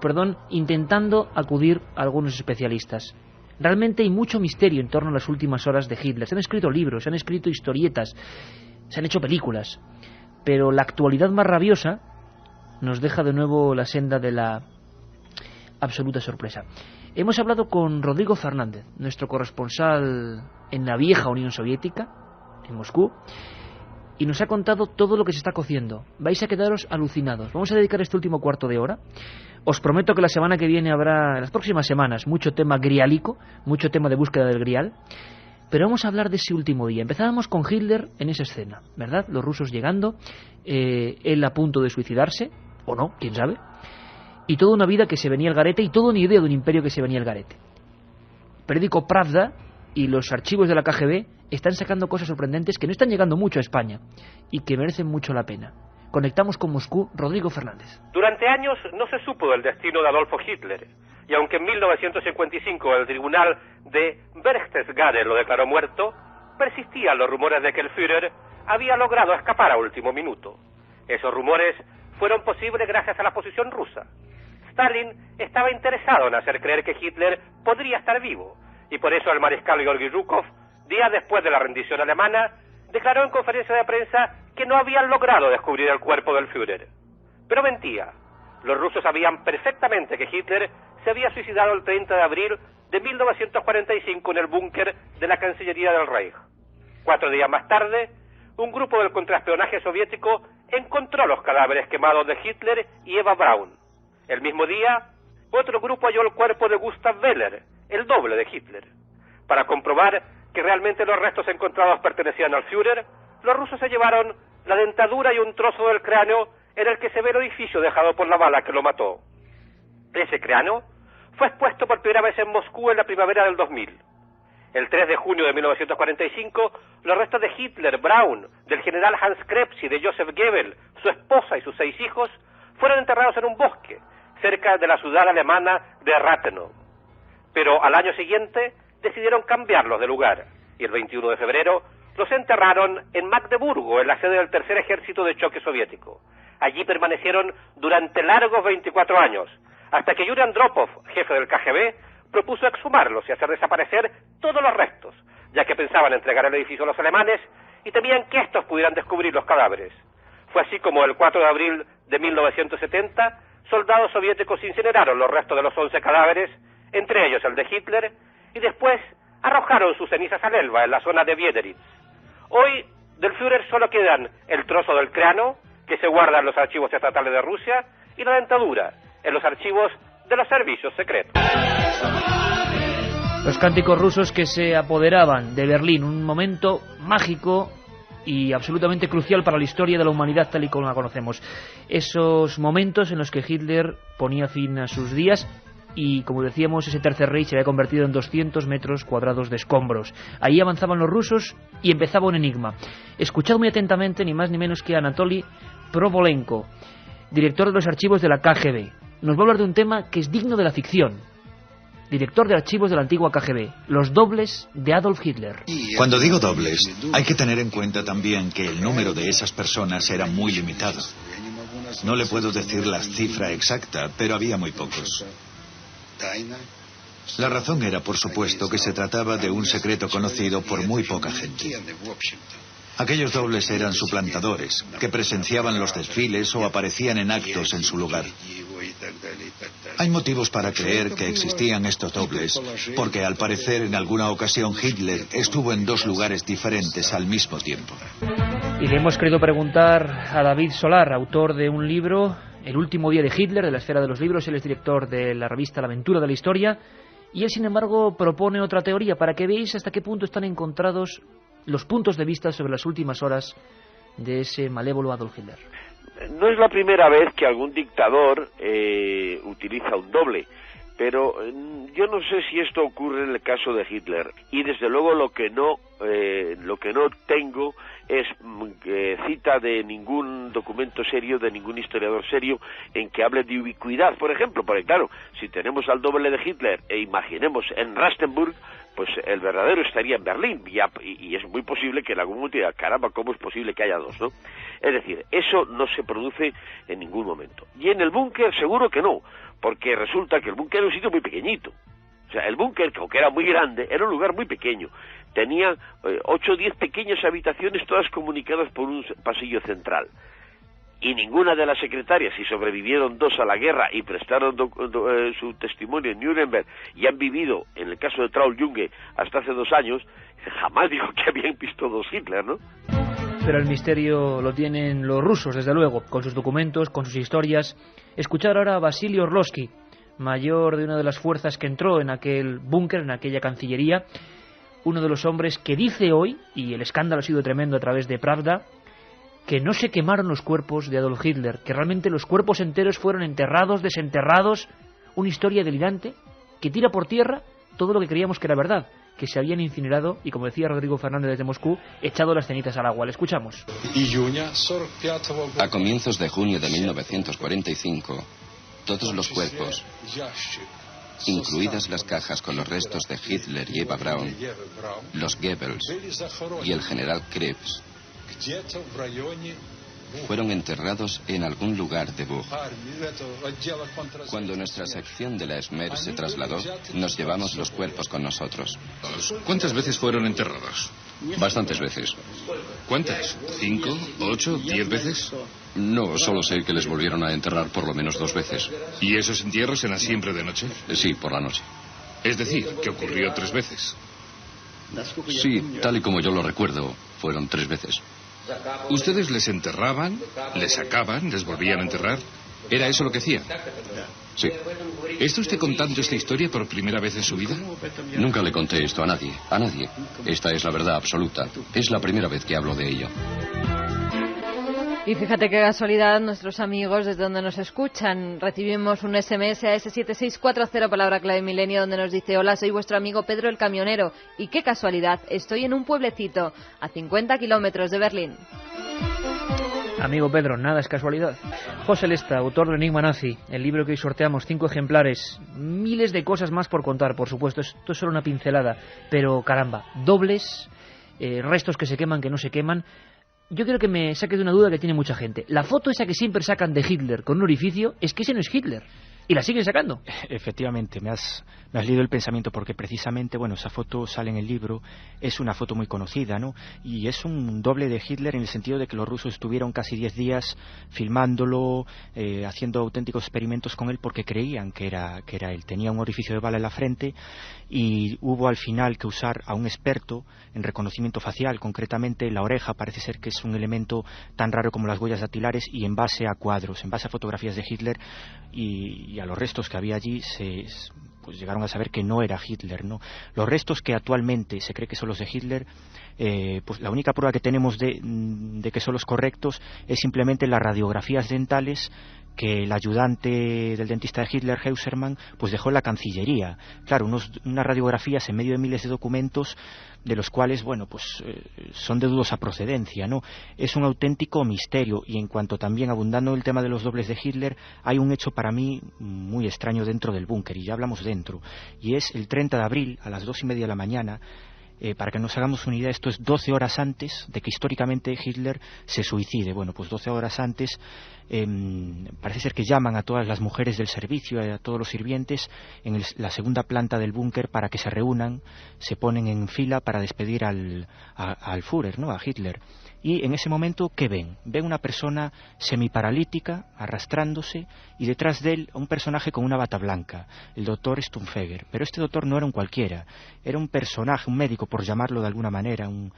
intentando acudir a algunos especialistas. Realmente hay mucho misterio en torno a las últimas horas de Hitler. Se han escrito libros, se han escrito historietas, se han hecho películas, pero la actualidad más rabiosa nos deja de nuevo la senda de la absoluta sorpresa. Hemos hablado con Rodrigo Fernández, nuestro corresponsal en la vieja Unión Soviética, en Moscú, y nos ha contado todo lo que se está cociendo. Vais a quedaros alucinados. Vamos a dedicar este último cuarto de hora. Os prometo que la semana que viene habrá, en las próximas semanas, mucho tema griálico, mucho tema de búsqueda del grial. Pero vamos a hablar de ese último día. Empezábamos con Hitler en esa escena, ¿verdad? Los rusos llegando, él a punto de suicidarse, o no, quién sabe, y toda una vida que se venía al garete y toda una idea de un imperio que se venía al garete. Periódico Pravda y los archivos de la KGB están sacando cosas sorprendentes que no están llegando mucho a España y que merecen mucho la pena. Conectamos con Moscú, Rodrigo Fernández. Durante años no se supo del destino de Adolfo Hitler, y aunque en 1955 el tribunal de Berchtesgaden lo declaró muerto, persistían los rumores de que el Führer había logrado escapar a último minuto. Esos rumores fueron posibles gracias a la posición rusa. Stalin estaba interesado en hacer creer que Hitler podría estar vivo, y por eso el mariscal Georgy Zhukov, días después de la rendición alemana, declaró en conferencia de prensa que no habían logrado descubrir el cuerpo del Führer. Pero mentía. Los rusos sabían perfectamente que Hitler se había suicidado el 30 de abril de 1945 en el búnker de la Cancillería del Reich. 4 días más tarde, un grupo del contraespionaje soviético encontró los cadáveres quemados de Hitler y Eva Braun. El mismo día, otro grupo halló el cuerpo de Gustav Wehler, el doble de Hitler. Para comprobar que realmente los restos encontrados pertenecían al Führer, los rusos se llevaron la dentadura y un trozo del cráneo en el que se ve el orificio dejado por la bala que lo mató. Ese cráneo fue expuesto por primera vez en Moscú en la primavera del 2000. El 3 de junio de 1945, los restos de Hitler, Braun, del general Hans Krebs y de Joseph Goebbels, su esposa y sus 6 hijos, fueron enterrados en un bosque, cerca de la ciudad alemana de Rathenow. Pero al año siguiente decidieron cambiarlos de lugar, y el 21 de febrero los enterraron en Magdeburgo, en la sede del Tercer Ejército de Choque Soviético. Allí permanecieron durante largos 24 años, hasta que Yuri Andropov, jefe del KGB, propuso exhumarlos y hacer desaparecer todos los restos, ya que pensaban entregar el edificio a los alemanes y temían que estos pudieran descubrir los cadáveres. Fue así como el 4 de abril de 1970, soldados soviéticos incineraron los restos de los 11 cadáveres, entre ellos el de Hitler, y después arrojaron sus cenizas al Elba, en la zona de Biederitz. Hoy, del Führer solo quedan el trozo del cráneo, que se guarda en los archivos estatales de Rusia, y la dentadura, en los archivos de los servicios secretos. Los cánticos rusos que se apoderaban de Berlín, un momento mágico y absolutamente crucial para la historia de la humanidad tal y como la conocemos. Esos momentos en los que Hitler ponía fin a sus días y, como decíamos, ese Tercer Reich se había convertido en 200 metros cuadrados de escombros. Ahí avanzaban los rusos y empezaba un enigma. Escuchad muy atentamente, ni más ni menos que Anatoly Provolenko, director de los archivos de la KGB. Nos va a hablar de un tema que es digno de la ficción. Director de archivos de la antigua KGB, los dobles de Adolf Hitler. Cuando digo dobles, hay que tener en cuenta también que el número de esas personas era muy limitado. No le puedo decir la cifra exacta, pero había muy pocos. La razón era, por supuesto, que se trataba de un secreto conocido por muy poca gente. Aquellos dobles eran suplantadores, que presenciaban los desfiles o aparecían en actos en su lugar. Hay motivos para creer que existían estos dobles, porque al parecer en alguna ocasión Hitler estuvo en 2 lugares diferentes al mismo tiempo. Y le hemos querido preguntar a David Solar, autor de un libro, El último día de Hitler, de la esfera de los libros. Él es director de la revista La Aventura de la Historia, y él, sin embargo, propone otra teoría para que veáis hasta qué punto están encontrados los puntos de vista sobre las últimas horas de ese malévolo Adolf Hitler. No es la primera vez que algún dictador utiliza un doble, pero yo no sé si esto ocurre en el caso de Hitler, y desde luego lo que no tengo es cita de ningún documento serio, de ningún historiador serio en que hable de ubicuidad, por ejemplo, porque claro, si tenemos al doble de Hitler e imaginemos en Rastenburg, pues el verdadero estaría en Berlín, y es muy posible que en algún momento diga, caramba, ¿cómo es posible que haya 2, no? Es decir, eso no se produce en ningún momento. Y en el búnker seguro que no, porque resulta que el búnker era un sitio muy pequeñito. O sea, el búnker, aunque era muy grande, era un lugar muy pequeño. Tenía 8 o 10 pequeñas habitaciones, todas comunicadas por un pasillo central. Y ninguna de las secretarias, si sobrevivieron 2 a la guerra y prestaron su testimonio en Nuremberg y han vivido, en el caso de Traul Junge, hasta hace 2 años, jamás dijo que habían visto 2 Hitler, ¿no? Pero el misterio lo tienen los rusos, desde luego, con sus documentos, con sus historias. Escuchar ahora a Vasily Orlovsky, mayor de una de las fuerzas que entró en aquel búnker, en aquella cancillería, uno de los hombres que dice hoy, y el escándalo ha sido tremendo a través de Pravda, que no se quemaron los cuerpos de Adolf Hitler, que realmente los cuerpos enteros fueron enterrados, desenterrados, una historia delirante que tira por tierra todo lo que creíamos que era verdad, que se habían incinerado y, como decía Rodrigo Fernández desde Moscú, echado las cenizas al agua. Le escuchamos. A comienzos de junio de 1945, todos los cuerpos, incluidas las cajas con los restos de Hitler y Eva Braun, los Goebbels y el general Krebs, fueron enterrados en algún lugar de Bug. Cuando nuestra sección de la Esmer se trasladó, nos llevamos los cuerpos con nosotros. ¿Cuántas veces fueron enterrados? Bastantes veces. ¿Cuántas? ¿5, 8, 10 veces? No, solo sé que les volvieron a enterrar por lo menos 2 veces. ¿Y esos entierros eran siempre de noche? Sí, por la noche. Es decir, que ocurrió 3 veces. Sí, tal y como yo lo recuerdo, fueron 3 veces. ¿Ustedes les enterraban, les sacaban, les volvían a enterrar? ¿Era eso lo que hacían? Sí. ¿Está usted contando esta historia por primera vez en su vida? Nunca le conté esto a nadie, Esta es la verdad absoluta. Es la primera vez que hablo de ello. Y fíjate qué casualidad, nuestros amigos desde donde nos escuchan. Recibimos un SMS a ese 7640, palabra clave milenio, donde nos dice: hola, soy vuestro amigo Pedro el camionero. Y qué casualidad, estoy en un pueblecito a 50 kilómetros de Berlín. Amigo Pedro, nada es casualidad. José Lesta, autor de Enigma Nazi, el libro que hoy sorteamos, 5 ejemplares, miles de cosas más por contar, por supuesto. Esto es solo una pincelada, pero caramba, dobles, restos que se queman, que no se queman. Yo quiero que me saque de una duda que tiene mucha gente. La foto esa que siempre sacan de Hitler con un orificio, es que ese no es Hitler. Y la siguen sacando. Efectivamente, me has leído el pensamiento, porque precisamente, bueno, esa foto sale en el libro, es una foto muy conocida, ¿no? Y es un doble de Hitler en el sentido de que los rusos estuvieron casi 10 días filmándolo, haciendo auténticos experimentos con él, porque creían que era él. Tenía un orificio de bala en la frente y hubo al final que usar a un experto en reconocimiento facial, concretamente la oreja. Parece ser que es un elemento tan raro como las huellas dactilares, y en base a cuadros, en base a fotografías de Hitler y a los restos que había allí, pues llegaron a saber que no era Hitler, ¿no? Los restos que actualmente se cree que son los de Hitler, pues la única prueba que tenemos de que son los correctos es simplemente las radiografías dentales que el ayudante del dentista de Hitler, Heusermann, pues dejó en la Cancillería. Claro, unas radiografías en medio de miles de documentos, de los cuales, bueno, pues son de dudosa procedencia, ¿no? Es un auténtico misterio. Y en cuanto también, abundando el tema de los dobles de Hitler, hay un hecho para mí muy extraño dentro del búnker, y ya hablamos dentro, y es el 30 de abril a las 2:30 de la mañana. Para que nos hagamos una idea, esto es 12 horas antes de que históricamente Hitler se suicide. Bueno, pues 12 horas antes, parece ser que llaman a todas las mujeres del servicio, a todos los sirvientes, en la segunda planta del búnker, para que se reúnan, se ponen en fila para despedir al Führer, ¿no? A Hitler. Y en ese momento, ¿qué ven? Ven una persona semiparalítica, arrastrándose, y detrás de él un personaje con una bata blanca, el doctor Stumpfegger. Pero este doctor no era un cualquiera, era un personaje, un médico, por llamarlo de alguna manera, un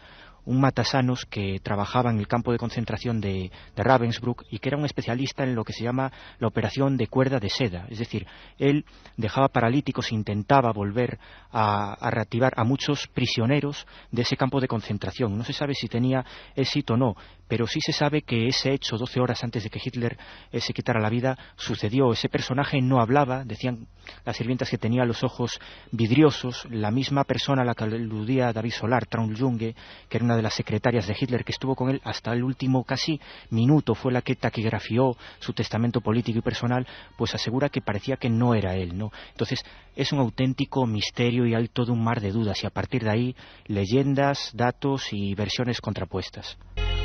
matasanos que trabajaba en el campo de concentración de Ravensbrück, y que era un especialista en lo que se llama la operación de cuerda de seda. Es decir, él dejaba paralíticos, intentaba volver a reactivar a muchos prisioneros de ese campo de concentración. No se sabe si tenía éxito o no, pero sí se sabe que ese hecho, 12 horas antes de que Hitler se quitara la vida, sucedió. Ese personaje no hablaba, decían las sirvientas que tenía los ojos vidriosos, la misma persona a la que aludía David Solar, Traun Junge, que era una de las secretarias de Hitler, que estuvo con él hasta el último casi minuto, fue la que taquigrafió su testamento político y personal, pues asegura que parecía que no era él, ¿no? Entonces, es un auténtico misterio, y hay todo un mar de dudas, y a partir de ahí, leyendas, datos y versiones contrapuestas.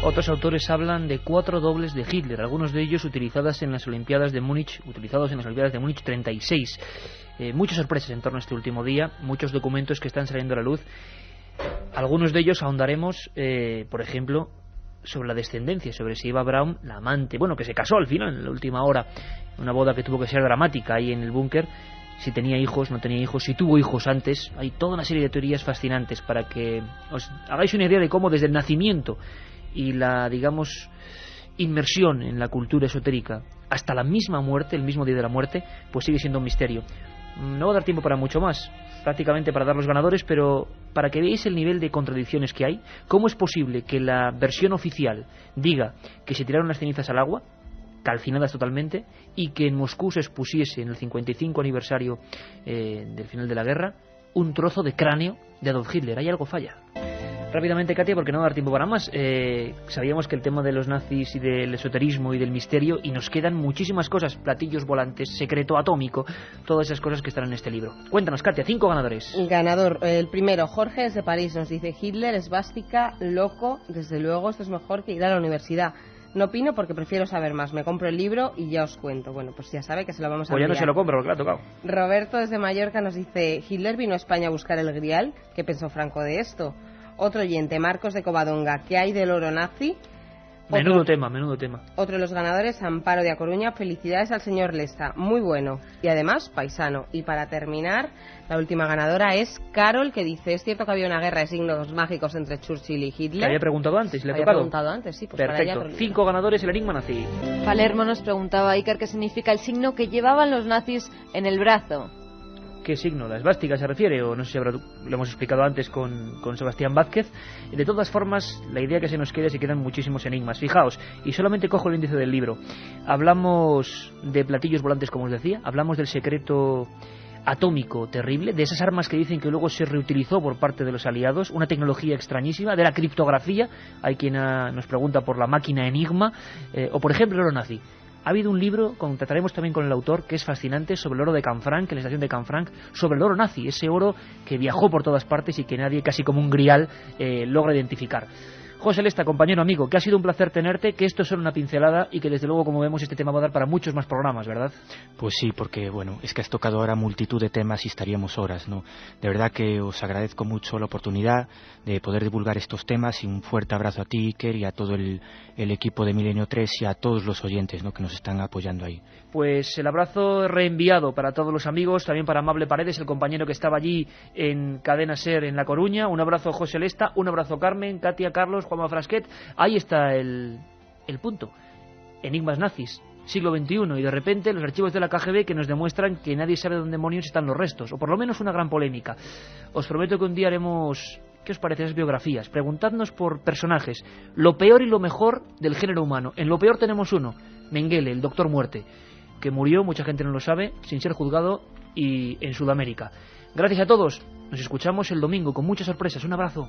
Otros autores hablan de 4 dobles de Hitler, algunos de ellos utilizados en las Olimpiadas de Múnich 36. Muchas sorpresas en torno a este último día, muchos documentos que están saliendo a la luz. Algunos de ellos ahondaremos, por ejemplo, sobre la descendencia, sobre si Eva Braun, la amante, bueno, que se casó al final, en la última hora, una boda que tuvo que ser dramática ahí en el búnker, si tenía hijos, no tenía hijos, si tuvo hijos antes. Hay toda una serie de teorías fascinantes para que os hagáis una idea de cómo desde el nacimiento y la, digamos, inmersión en la cultura esotérica hasta la misma muerte, el mismo día de la muerte, pues sigue siendo un misterio. No va a dar tiempo para mucho más, prácticamente para dar los ganadores, pero para que veáis el nivel de contradicciones que hay. ¿Cómo es posible que la versión oficial diga que se tiraron las cenizas al agua, calcinadas totalmente, y que en Moscú se expusiese en el 55 aniversario del final de la guerra un trozo de cráneo de Adolf Hitler? Hay algo falla. Rápidamente, Katia, porque no va a dar tiempo para más. Sabíamos que el tema de los nazis y del esoterismo y del misterio, y nos quedan muchísimas cosas, platillos volantes, secreto atómico, todas esas cosas que están en este libro. Cuéntanos, Katia, 5 ganadores. Ganador, el primero, Jorge desde París, nos dice: Hitler, esvástica, loco, desde luego esto es mejor que ir a la universidad. No opino porque prefiero saber más. Me compro el libro y ya os cuento. Bueno, pues ya sabe que se lo vamos a enviar. Pues ya no se lo compro porque le ha tocado. Roberto desde Mallorca nos dice: Hitler vino a España a buscar el Grial. ¿Qué pensó Franco de esto? Otro oyente, Marcos de Covadonga: ¿qué hay del oro nazi? Menudo tema. Otro de los ganadores, Amparo de A Coruña: felicidades al señor Lesta, muy bueno y además paisano. Y para terminar, la última ganadora es Carol, que dice: ¿es cierto que había una guerra de signos mágicos entre Churchill y Hitler? ¿Le había preguntado antes? ¿Le ha tocado? Preguntado antes, sí. Pues perfecto, para 5 ganadores, el enigma nazi. Palermo nos preguntaba, Iker, qué significa el signo que llevaban los nazis en el brazo. ¿Qué signo? ¿La esvástica se refiere? O no sé si lo hemos explicado antes con Sebastián Vázquez. De todas formas, la idea que se nos queda es que quedan muchísimos enigmas. Fijaos, y solamente cojo el índice del libro. Hablamos de platillos volantes, como os decía. Hablamos del secreto atómico terrible, de esas armas que dicen que luego se reutilizó por parte de los aliados, una tecnología extrañísima, de la criptografía. Hay quien nos pregunta por la máquina Enigma, o por ejemplo el oro nazi. Ha habido un libro, trataremos también con el autor, que es fascinante, sobre el oro de Canfranc, en la estación de Canfranc, sobre el oro nazi, ese oro que viajó por todas partes y que nadie, casi como un grial, logra identificar. José Lesta, compañero, amigo, que ha sido un placer tenerte, que esto es solo una pincelada y que desde luego, como vemos, este tema va a dar para muchos más programas, ¿verdad? Pues sí, porque bueno, es que has tocado ahora multitud de temas y estaríamos horas, ¿no? De verdad que os agradezco mucho la oportunidad de poder divulgar estos temas y un fuerte abrazo a ti, Iker, y a todo el equipo de Milenio 3 y a todos los oyentes, ¿no?, que nos están apoyando ahí. Pues el abrazo reenviado para todos los amigos, también para Amable Paredes, el compañero que estaba allí en Cadena SER en La Coruña. Un abrazo, José Lesta, un abrazo, Carmen, Katia, Carlos, Juanma Frasquet. Ahí está el punto. Enigmas nazis, siglo XXI, y de repente los archivos de la KGB que nos demuestran que nadie sabe dónde demonios están los restos, o por lo menos una gran polémica. Os prometo que un día haremos... ¿Qué os parece esas biografías? Preguntadnos por personajes, lo peor y lo mejor del género humano. En lo peor tenemos uno, Mengele, el Doctor Muerte, que murió, mucha gente no lo sabe, sin ser juzgado, y en Sudamérica. Gracias a todos, nos escuchamos el domingo con muchas sorpresas. Un abrazo.